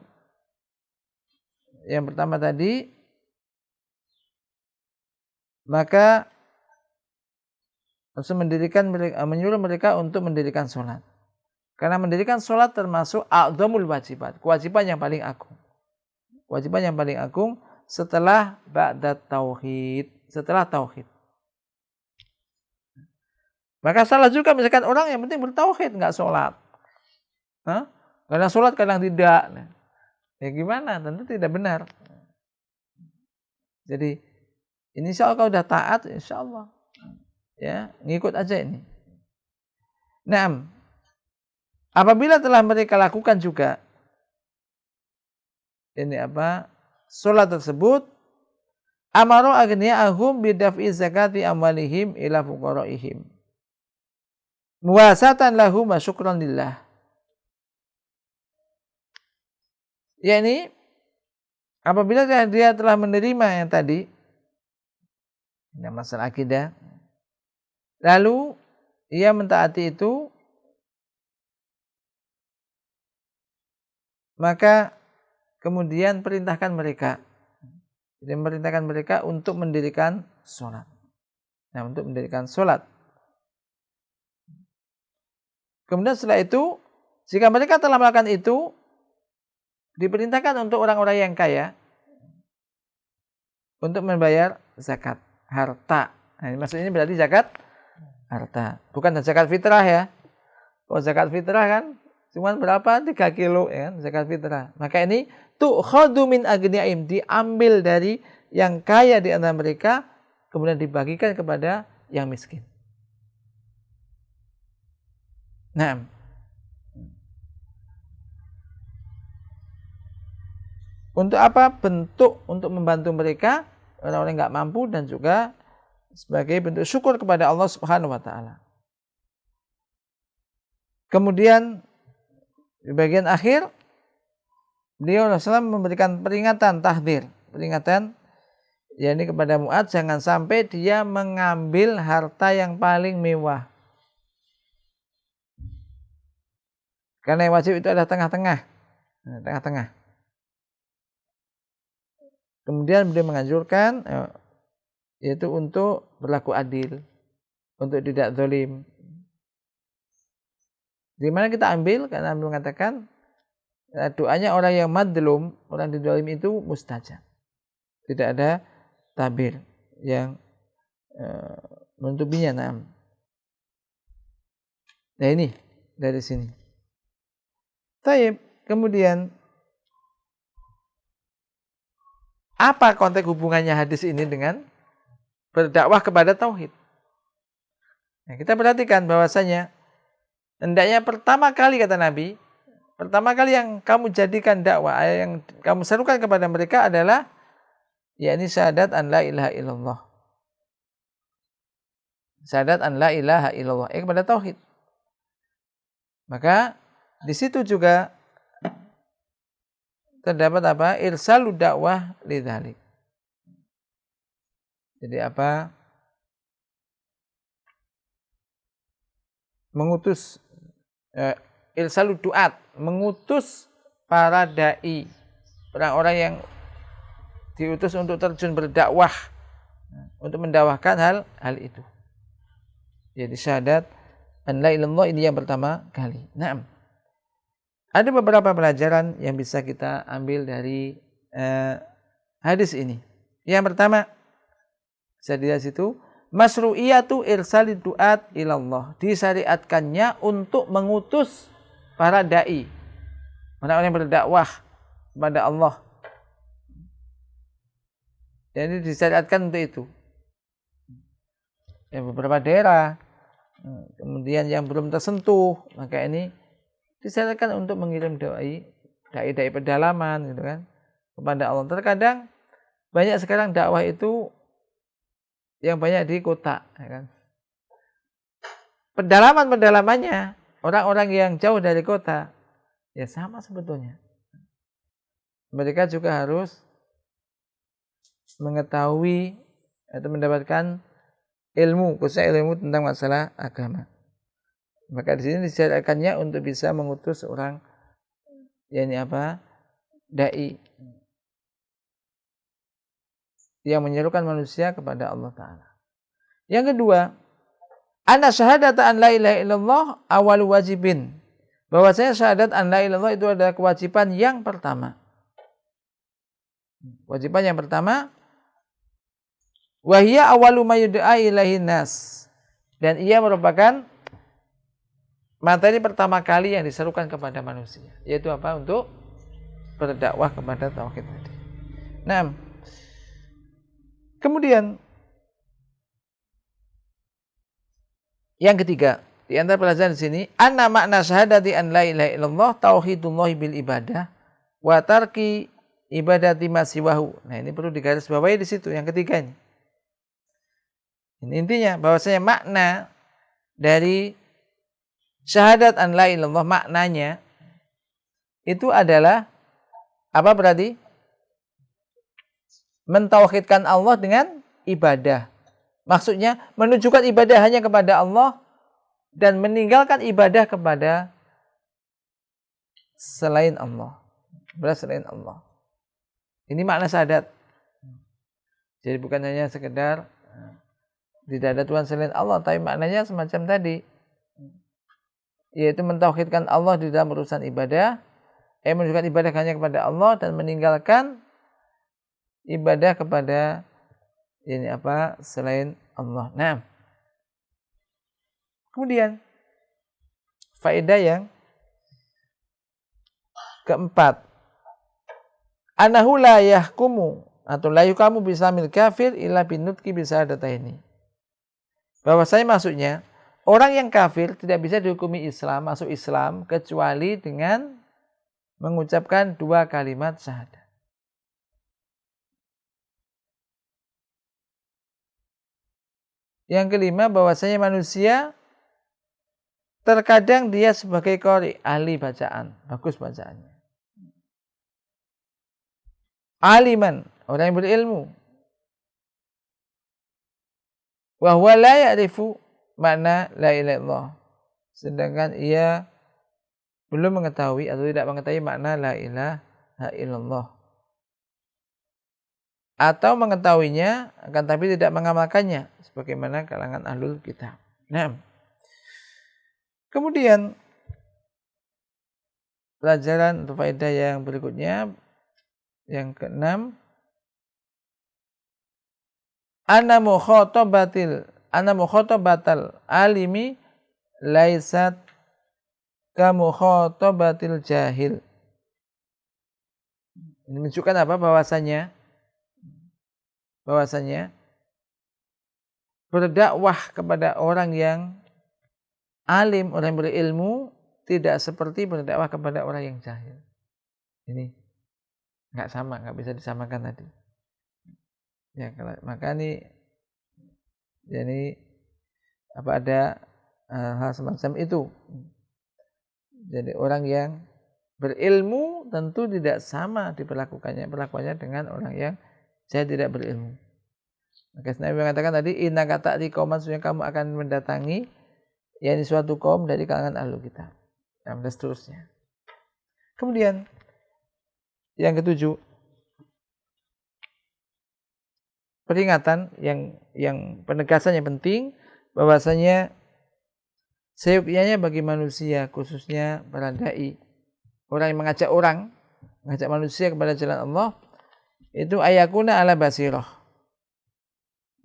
Speaker 1: yang pertama tadi, maka harus menyuruh mereka untuk mendirikan sholat. Karena mendirikan sholat termasuk a'dzamul wajibat, kewajiban yang paling agung. Kewajiban yang paling agung setelah ba'da tauhid, setelah tauhid. Maka salah juga misalkan orang yang penting bertauhid enggak sholat. Kadang sholat kadang tidak. Ya gimana? Tentu tidak benar. Jadi insya Allah kalau udah taat, insya Allah ya ngikut aja ini. Nah, apabila telah mereka lakukan juga ini sholat tersebut, amaru aghniyahum bidaf'i zakati amwalihim ila fuqaraihim muwasatan lahum wa syukran lillah. Yakni apabila dia telah menerima yang tadi, masalah akidah, lalu ia mentaati itu, maka kemudian perintahkan mereka untuk mendirikan sholat. Nah, untuk mendirikan sholat. Kemudian setelah itu, jika mereka telah melakukan itu, diperintahkan untuk orang-orang yang kaya untuk membayar zakat harta. Nah, maksudnya ini berarti zakat harta, bukan zakat fitrah ya. Kalau zakat fitrah kan cuma berapa? 3 kilo ya kan, zakat fitrah. Maka ini tu'khadhu min aghniyaihim, diambil dari yang kaya di antara mereka kemudian dibagikan kepada yang miskin. Nah, untuk apa? Bentuk untuk membantu mereka orang-orang yang enggak mampu dan juga sebagai bentuk syukur kepada Allah Subhanahu wa taala. Kemudian di bagian akhir beliau Rasulullah memberikan peringatan tahdzir, peringatan yakni kepada Mu'adz jangan sampai dia mengambil harta yang paling mewah. Karena yang wajib itu adalah tengah-tengah. Tengah-tengah. Kemudian beliau menganjurkan yaitu untuk berlaku adil, untuk tidak zalim. Di mana kita ambil? Karena beliau mengatakan doanya orang yang madlum, orang dizalim itu mustajab. Tidak ada tabir yang menutupinya. Nah ini dari sini. Taib. Kemudian apa konteks hubungannya hadis ini dengan berdakwah kepada tauhid? Nah, kita perhatikan bahwasanya hendaknya pertama kali kata Nabi, pertama kali yang kamu jadikan dakwah, yang kamu serukan kepada mereka adalah yakni syahadat an la ilaha illallah. Syahadat an la ilaha illallah, kepada tauhid. Maka Di situ juga terdapat apa? Irsalu dakwah lidzalik. Jadi apa? Mengutus irsalu duat, mengutus para dai, orang-orang yang diutus untuk terjun berdakwah, untuk mendakwahkan hal itu. Jadi syahadat an la ilaha illallah ini yang pertama kali. Naam. Ada beberapa pelajaran yang bisa kita ambil dari hadis ini. Yang pertama, saya dilihat situ, masru'iyatu irsalid du'at ilallah. Disyariatkannya untuk mengutus para dai, orang-orang yang berdakwah kepada Allah. Jadi disyariatkan untuk itu. Ya, beberapa daerah, kemudian yang belum tersentuh, maka ini disyariatkan untuk mengirim dai pedalaman gitu kan kepada Allah. Terkadang banyak sekarang dakwah itu yang banyak di kota, ya kan. Pedalamannya orang-orang yang jauh dari kota, ya sama sebetulnya. Mereka juga harus mengetahui atau mendapatkan ilmu, khususnya ilmu tentang masalah agama. Maka di sini disyariatkannya untuk bisa mengutus orang, yakni apa? Dai yang menyerukan manusia kepada Allah Ta'ala. Yang kedua, anna syahadata an la ilaha illallah awal wajibin. Bahwasanya syahadat an la ilaha illallah itu adalah kewajiban yang pertama. Kewajiban yang pertama, wahia awalu ma yud'a ilaihin nas. Dan ia merupakan materi pertama kali yang diserukan kepada manusia, yaitu apa? Untuk berdakwah kepada tauhid tadi. Nah, kemudian yang ketiga, di antara pelajaran di sini, anna makna syahadati an la ilaha illallah tauhidullah bil ibadah wa tarki ibadati ma siwahu. Nah, ini perlu digarisbawahi di situ yang ketiga ini. Ini intinya bahwasanya makna dari syahadat an la ilaha illallah, maknanya itu adalah apa berarti? Mentauhidkan Allah dengan ibadah. Maksudnya menunjukkan ibadah hanya kepada Allah dan meninggalkan ibadah kepada selain Allah. Selain Allah. Ini makna syahadat. Jadi bukan hanya sekedar tidak ada Tuhan selain Allah, tapi maknanya semacam tadi, yaitu mentauhidkan Allah di dalam urusan ibadah, menunjukkan ibadah hanya kepada Allah dan meninggalkan ibadah kepada ini apa selain Allah. Nah, kemudian faedah yang keempat, anahu la yahkumu atau la yukamu bisamil kafir illa binutki bisadataini. Bahwasanya maksudnya orang yang kafir tidak bisa dihukumi Islam, masuk Islam kecuali dengan mengucapkan dua kalimat syahadat. Yang kelima, bahwasanya manusia terkadang dia sebagai qari, ahli bacaan, bagus bacaannya. Aliman, orang yang berilmu. Wa huwa la ya'rifu makna la ilaha illallah. Sedangkan ia belum mengetahui atau tidak mengetahui makna la ilaha illallah. Atau mengetahuinya akan tapi tidak mengamalkannya sebagaimana kalangan ahlul kitab. Nah, kemudian pelajaran atau faedah yang berikutnya yang keenam, ana mukhatabatal alimi laisat ka mukhatabatil jahil. Ini menunjukkan apa? Bahwasanya berdakwah kepada orang yang alim, orang yang berilmu tidak seperti berdakwah kepada orang yang jahil. Ini nggak sama, nggak bisa disamakan tadi. Ya, maka ini jadi apa ada hal semacam itu. Jadi orang yang berilmu tentu tidak sama perlakuannya dengan orang yang saya tidak berilmu. Maka Nabi mengatakan tadi, inna kata di kauman, sesungguhnya kamu akan mendatangi yakni suatu kaum dari kalangan ahlu kitab. Dan seterusnya. Kemudian yang ketujuh, peringatan yang penegasan yang penting bahwasanya seyogyanya bagi manusia, khususnya para dai, orang yang mengajak manusia kepada jalan Allah, itu ayakuna ala basirah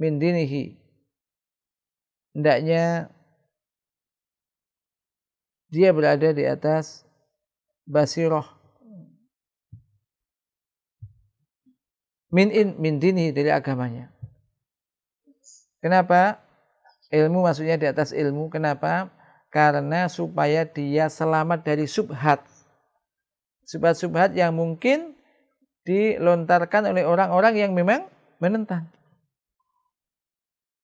Speaker 1: min dinihi. Hendaknya dia berada di atas basirah min dinihi, dari agamanya. Kenapa? Ilmu maksudnya di atas ilmu. Kenapa? Karena supaya dia selamat dari subhat. Subhat-subhat yang mungkin dilontarkan oleh orang-orang yang memang menentang.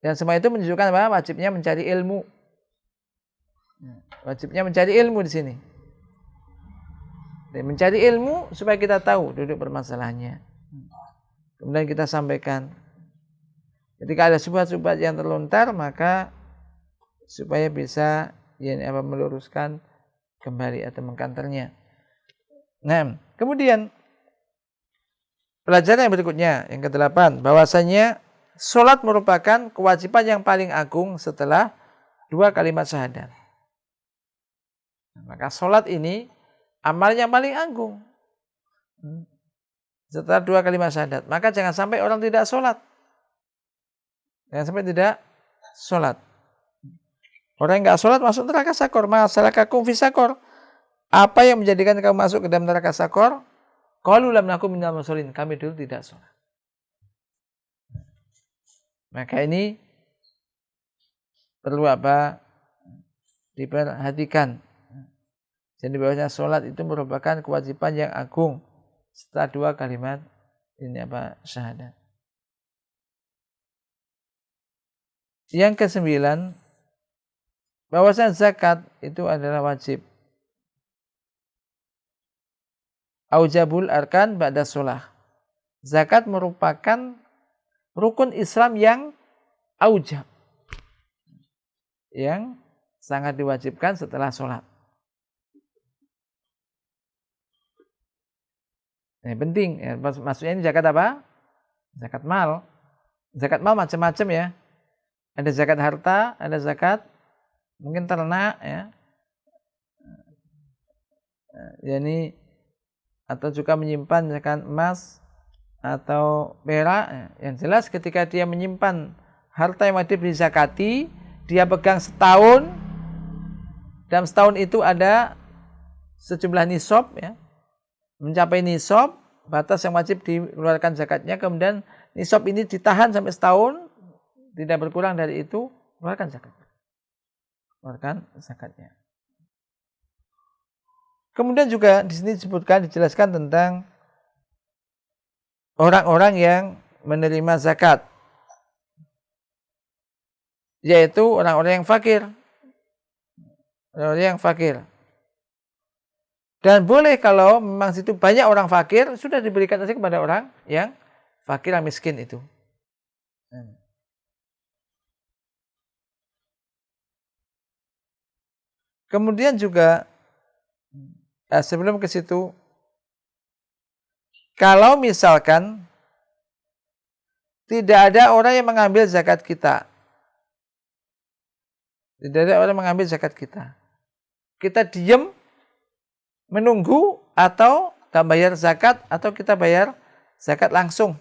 Speaker 1: Dan semua itu menunjukkan apa? Wajibnya mencari ilmu. Wajibnya mencari ilmu di sini. Dan mencari ilmu supaya kita tahu duduk permasalahannya. Kemudian kita sampaikan. Ketika ada subhat-subhat yang terlontar, maka supaya bisa meluruskan kembali atau mengkanternya. Nah, kemudian pelajaran yang berikutnya, yang ke-8, bahwasanya salat merupakan kewajiban yang paling agung setelah 2 kalimat syahadat. Maka salat ini amal yang paling agung setelah 2 kalimat syahadat. Maka jangan sampai orang tidak salat. Jangan sampai tidak salat. Orang yang enggak salat masuk neraka sakor. Masalakakum fi sakor. Apa yang menjadikan kamu masuk ke dalam neraka sakor? Qalu lam nakum minal musallin. Kami dulu tidak salat. Maka ini perlu apa? Diperhatikan. Jadi bahwasanya salat itu merupakan kewajiban yang agung setelah 2 kalimat syahadat. Yang ke-9, bahwasanya zakat itu adalah wajib. Aujabul arkan ba'da shalah. Zakat merupakan rukun Islam yang aujab, yang sangat diwajibkan setelah sholat. Ini penting. Ya, maksudnya ini zakat apa? Zakat mal. Zakat mal macam-macam ya. Ada zakat harta, ada zakat mungkin ternak ya. Yani atau juga menyimpan zakat emas atau perak. Yang jelas ketika dia menyimpan harta yang wajib dizakati, dia pegang setahun, dalam setahun itu ada sejumlah nisab ya. Mencapai nisab, batas yang wajib dikeluarkan zakatnya, kemudian nisab ini ditahan sampai setahun, tidak berkurang dari itu, keluarkan zakatnya. Keluarkan zakatnya. Kemudian juga di sini dijelaskan tentang orang-orang yang menerima zakat, yaitu orang-orang yang fakir. Orang-orang yang fakir. Dan boleh kalau memang situ banyak orang fakir, sudah diberikan saja kepada orang yang fakir, yang miskin itu. Kemudian juga sebelum ke situ, kalau misalkan tidak ada orang yang mengambil zakat kita, tidak ada orang yang mengambil zakat kita, kita diam menunggu atau tak bayar zakat, atau kita bayar zakat langsung.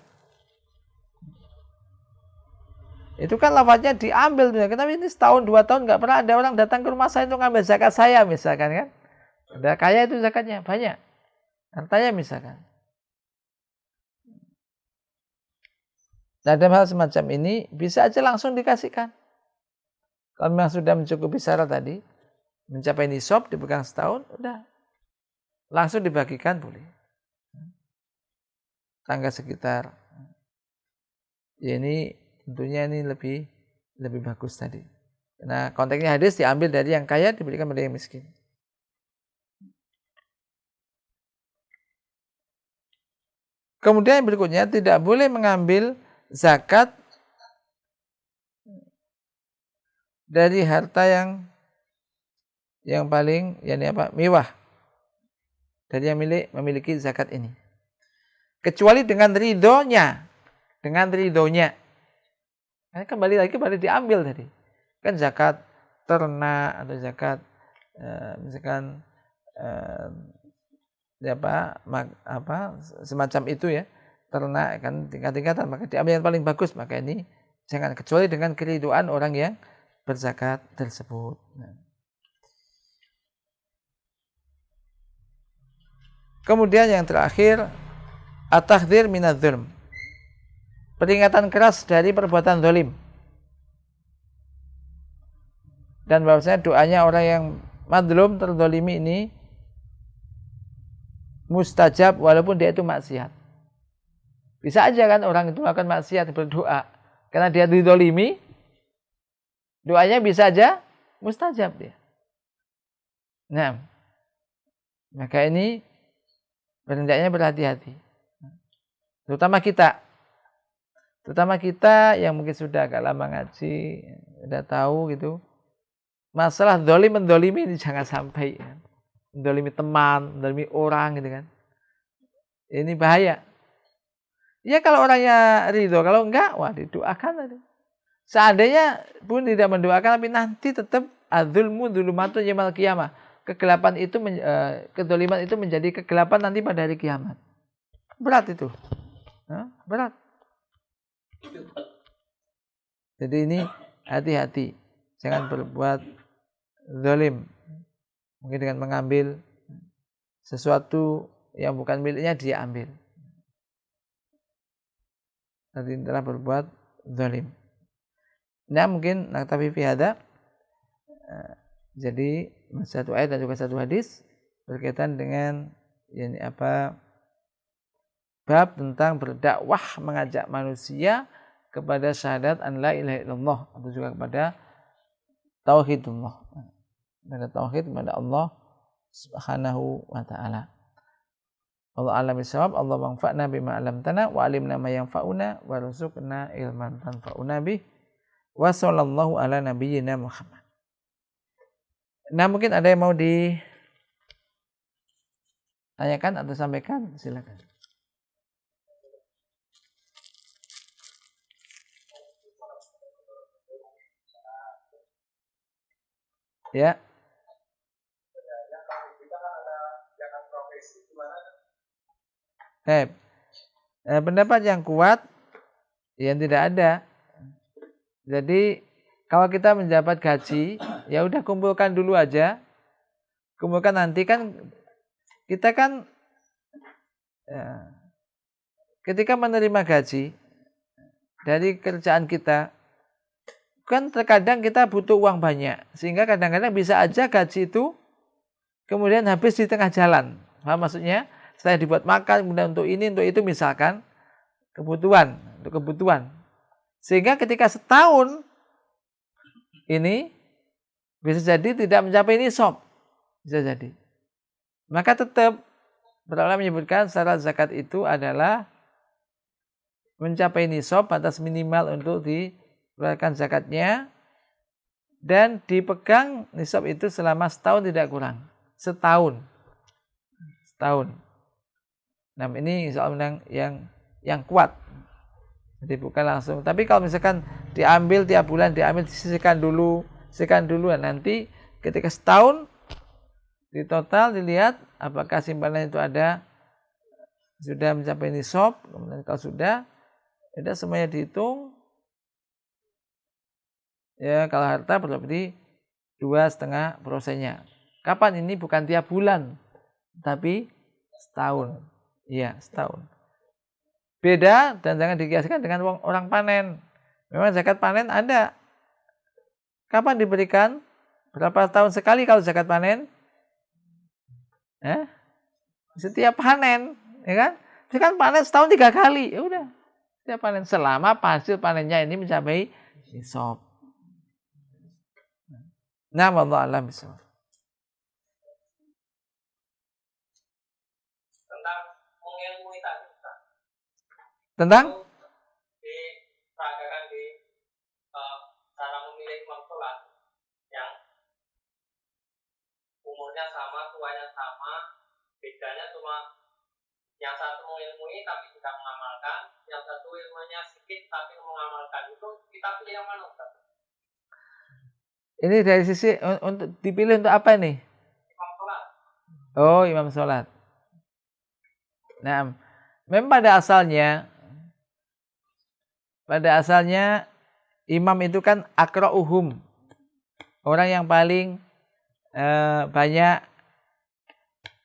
Speaker 1: Itu kan lafaznya diambil, tapi ini setahun 2 tahun nggak pernah ada orang datang ke rumah saya untuk ngambil zakat saya misalkan kan. Udah kaya itu zakatnya banyak, hartanya misalkan. Nah, dalam hal semacam ini bisa aja langsung dikasihkan. Kalau memang sudah mencukupi syarat tadi, mencapai nisab, dipegang setahun, udah langsung dibagikan boleh. Tangga sekitar. Ya ini tentunya ini lebih bagus tadi. Karena konteksnya hadis diambil dari yang kaya diberikan pada yang miskin. Kemudian yang berikutnya, tidak boleh mengambil zakat dari harta yang paling mewah, dari yang memiliki zakat ini, kecuali dengan ridhonya. Kembali diambil tadi kan zakat ternak atau zakat misalkan semacam itu ya, ternak kan tingkat-tingkatan, maka diambil yang paling bagus. Maka ini jangan, kecuali dengan keridhaan orang yang berzakat tersebut. Kemudian yang terakhir, at-tahdhir minadz-dzulm, peringatan keras dari perbuatan zalim. Dan bahwasanya doanya orang yang madlum, terzalimi ini mustajab walaupun dia itu maksiat. Bisa aja kan orang itu akan maksiat berdoa karena dia dizalimi, doanya bisa aja mustajab dia. Nah, maka ini hendaknya berhati-hati. Terutama kita yang mungkin sudah agak lama ngaji, sudah tahu gitu. Masalah mendolimi ini jangan sampai ya. Mendolimi teman, mendolimi orang gitu kan. Ini bahaya. Ya kalau orangnya ridho, kalau enggak, wah didoakan tadi. Seandainya pun tidak mendoakan, tapi nanti tetap adzulmu dzulumatun yaumil qiyamah. Kegelapan itu, kedoliman itu menjadi kegelapan nanti pada hari kiamat. Berat itu. Berat. Jadi ini hati-hati. Jangan berbuat zalim, mungkin dengan mengambil sesuatu yang bukan miliknya dia ambil. Nanti telah berbuat zalim. Nah mungkin naktafi fi hada. Jadi satu ayat dan juga satu hadis berkaitan dengan bab tentang berdakwah, mengajak manusia kepada syahadat an la ilaha illallah, atau juga kepada tauhidullah, kepada tauhid kepada Allah Subhanahu wa taala. Allah alam bisawab. Allah manfa'na bima 'allamtana wa 'alimna ma yanfa'una wa rzuqna ilman tanfa'una bih. Wa sallallahu ala nabiyyina Muhammad. Nah, mungkin ada yang mau ditanyakan atau sampaikan, silakan. Ya. Pendapat yang kuat yang tidak ada. Jadi kalau kita mendapat gaji, ya udah kumpulkan dulu aja. Kumpulkan, nanti kan kita kan ketika menerima gaji dari kerjaan kita, kan terkadang kita butuh uang banyak, sehingga kadang-kadang bisa aja gaji itu kemudian habis di tengah jalan. Paham maksudnya? Setelah dibuat makan, kemudian untuk ini, untuk itu, misalkan kebutuhan. Sehingga ketika setahun ini bisa jadi tidak mencapai nisab. Bisa jadi. Maka tetap para ulama menyebutkan syarat zakat itu adalah mencapai nisab, batas minimal untuk dikeluarkan zakatnya, dan dipegang nisab itu selama setahun tidak kurang. Setahun. Nah, ini insya Allah yang kuat. Jadi bukan langsung. Tapi kalau misalkan diambil tiap bulan, disisihkan dulu, nanti ketika setahun di total dilihat apakah simpanan itu sudah mencapai nisab. Kemudian kalau sudah semuanya dihitung. Ya, kalau harta berarti 2,5%-nya. Kapan ini? Bukan tiap bulan, tapi setahun. Iya, setahun. Beda, dan jangan dikiaskan dengan orang panen. Memang zakat panen ada. Kapan diberikan? Berapa tahun sekali kalau zakat panen? Setiap panen, ya kan? Itu kan panen setahun 3 kali. Ya udah, setiap panen selama hasil panennya ini mencapai nisab. Nah, wallahu a'lam bishawab.
Speaker 2: Tentang mengilmui tadi,
Speaker 1: Tentang
Speaker 2: diperagakan di cara memilih imam sholat yang umurnya sama, tuanya sama, bedanya cuma yang satu mengilmui tapi tidak mengamalkan, yang satu ilmunya sedikit tapi mengamalkan. Itu kita pilih yang mana, Ustaz?
Speaker 1: Ini dari sisi untuk dipilih untuk apa nih?
Speaker 2: Imam sholat.
Speaker 1: Oh, imam sholat. Nah, memang pada asalnya imam itu kan aqra'uhum, orang yang paling banyak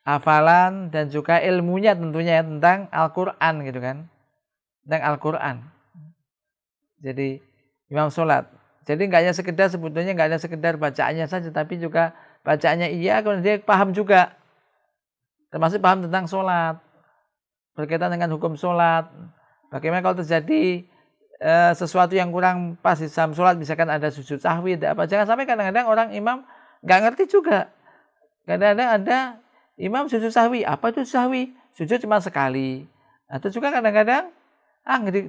Speaker 1: hafalan dan juga ilmunya tentunya tentang Al-Quran gitu kan, tentang Al-Quran. Jadi imam sholat. Jadi nggak hanya sekedar, sebetulnya nggak hanya sekedar bacaannya saja, tapi juga bacaannya iya, kemudian dia paham juga, termasuk paham tentang sholat, berkaitan dengan hukum sholat. Bagaimana kalau terjadi sesuatu yang kurang pas di dalam sholat, misalkan ada sujud sahwi, apa, jangan sampai kadang-kadang orang imam nggak ngerti juga. Kadang-kadang ada imam sujud sahwi, apa itu sahwi? Sujud cuma sekali. Atau juga kadang-kadang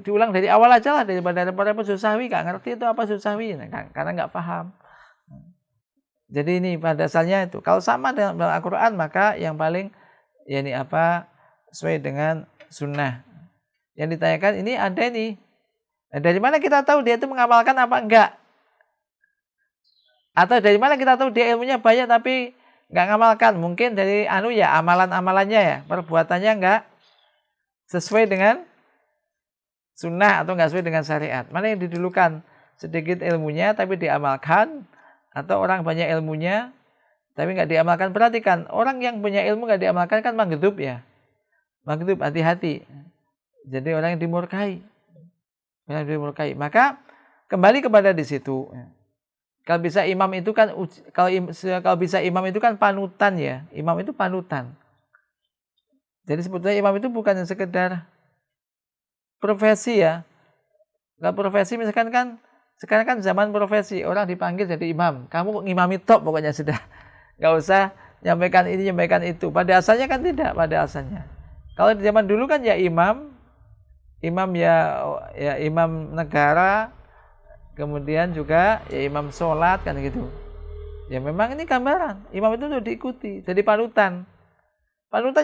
Speaker 1: diulang dari awal aja lah, daripada repot-repot sujud sahwi, nggak ngerti itu apa sujud sahwi, karena nggak paham. Jadi ini pada asalnya itu, kalau sama dengan Al-Quran, maka yang paling sesuai dengan sunnah. Yang ditanyakan ini ada nih, dari mana kita tahu dia itu mengamalkan apa enggak? Atau dari mana kita tahu dia ilmunya banyak tapi nggak ngamalkan? Mungkin dari amalan-amalannya ya, perbuatannya nggak sesuai dengan sunnah atau nggak sesuai dengan syariat. Mana yang didulukan? Sedikit ilmunya tapi diamalkan, atau orang banyak ilmunya tapi nggak diamalkan? Perhatikan, orang yang punya ilmu nggak diamalkan kan maghdub ya. Maghdub, hati-hati. Jadi orang yang dimurkai. Maka kembali kepada di situ. Kalau bisa imam itu kan panutan ya. Imam itu panutan. Jadi sebetulnya imam itu bukan sekedar profesi ya. Kalau profesi misalkan kan sekarang kan zaman profesi, orang dipanggil jadi imam. Kamu ngimami top pokoknya sudah. Enggak usah nyampaikan ini, nyampaikan itu. Pada asalnya kan tidak, pada asalnya. Kalau di zaman dulu kan ya imam ya imam negara, kemudian juga ya imam sholat kan gitu. Ya memang ini gambaran, imam itu untuk diikuti, jadi panutan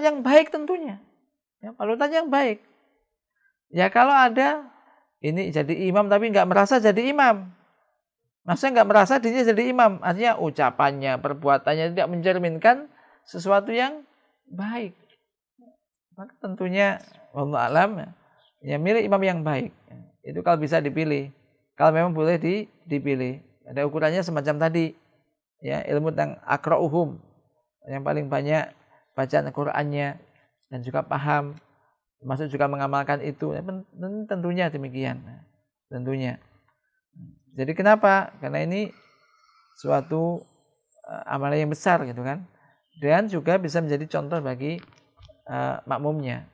Speaker 1: yang baik tentunya, ya, panutan yang baik. Ya kalau ada ini jadi imam tapi nggak merasa jadi imam, maksudnya nggak merasa dirinya jadi imam, artinya ucapannya, perbuatannya tidak mencerminkan sesuatu yang baik, maka tentunya wallahu a'lam ya milih imam yang baik. Itu kalau bisa dipilih. Kalau memang boleh dipilih. Ada ukurannya semacam tadi. Ya, ilmu tentang aqra'uhum, yang paling banyak bacaan Al-Qur'annya dan juga paham, termasuk juga mengamalkan itu. Tentunya demikian. Tentunya. Jadi kenapa? Karena ini suatu amalan yang besar gitu kan. Dan juga bisa menjadi contoh bagi makmumnya.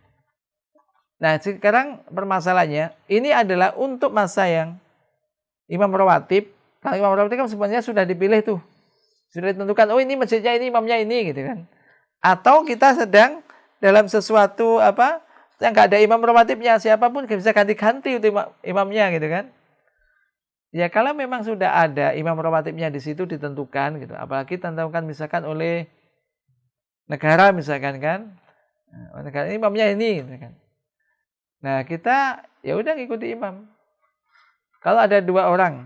Speaker 1: Nah, sekarang permasalahannya, ini adalah untuk masa yang imam rawatib. Kalau imam rawatib kan sebenarnya sudah dipilih tuh. Sudah ditentukan, oh ini masjidnya ini, imamnya ini gitu kan. Atau kita sedang dalam sesuatu yang nggak ada imam rawatibnya, siapapun bisa ganti-ganti itu imamnya gitu kan. Ya kalau memang sudah ada imam rawatibnya di situ ditentukan gitu. Apalagi ditentukan misalkan oleh negara misalkan kan. Negara imamnya ini gitu kan. Nah kita ya udah ngikuti imam. Kalau ada dua orang,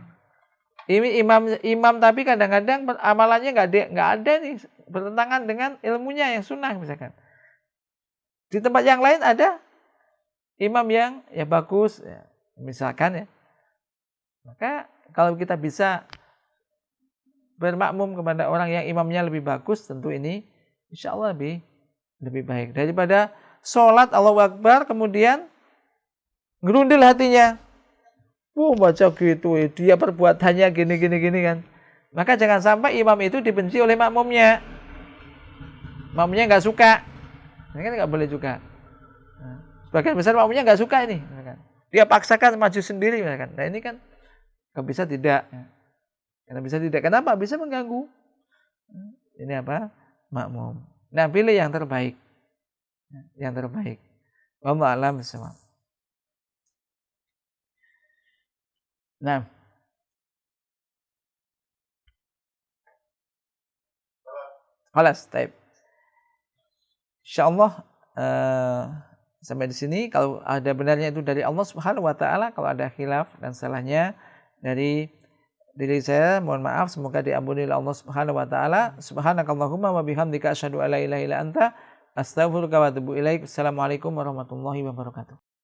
Speaker 1: ini imam tapi kadang-kadang amalannya nggak ada nih, bertentangan dengan ilmunya yang sunnah misalkan. Di tempat yang lain ada imam yang ya bagus, ya, misalkan ya. Maka kalau kita bisa bermakmum kepada orang yang imamnya lebih bagus, tentu ini insya Allah lebih baik daripada sholat Allahu Akbar kemudian ngerundil hatinya. Baca gitu, dia perbuatannya gini kan. Maka jangan sampai imam itu dibenci oleh makmumnya. Makmumnya nggak suka. Ini kan nggak boleh juga. Sebagian besar makmumnya nggak suka ini. Dia paksakan maju sendiri. Nah ini kan nggak bisa tidak. Karena bisa tidak. Kenapa? Bisa mengganggu. Ini makmum. Nah pilih yang terbaik. Yang terbaik. Wallahu a'lam bishawab. Nah, khalas, taib. Insyaallah sampai di sini. Kalau ada benarnya itu dari Allah Subhanahu wa taala, kalau ada khilaf dan salahnya dari diri saya, mohon maaf, semoga diampuni oleh Allah Subhanahu wa taala. Subhanakallahumma wa bihamdika asyhadu an la ilaha illa anta astaghfiruka wa atubu ilaik. Assalamualaikum warahmatullahi wabarakatuh.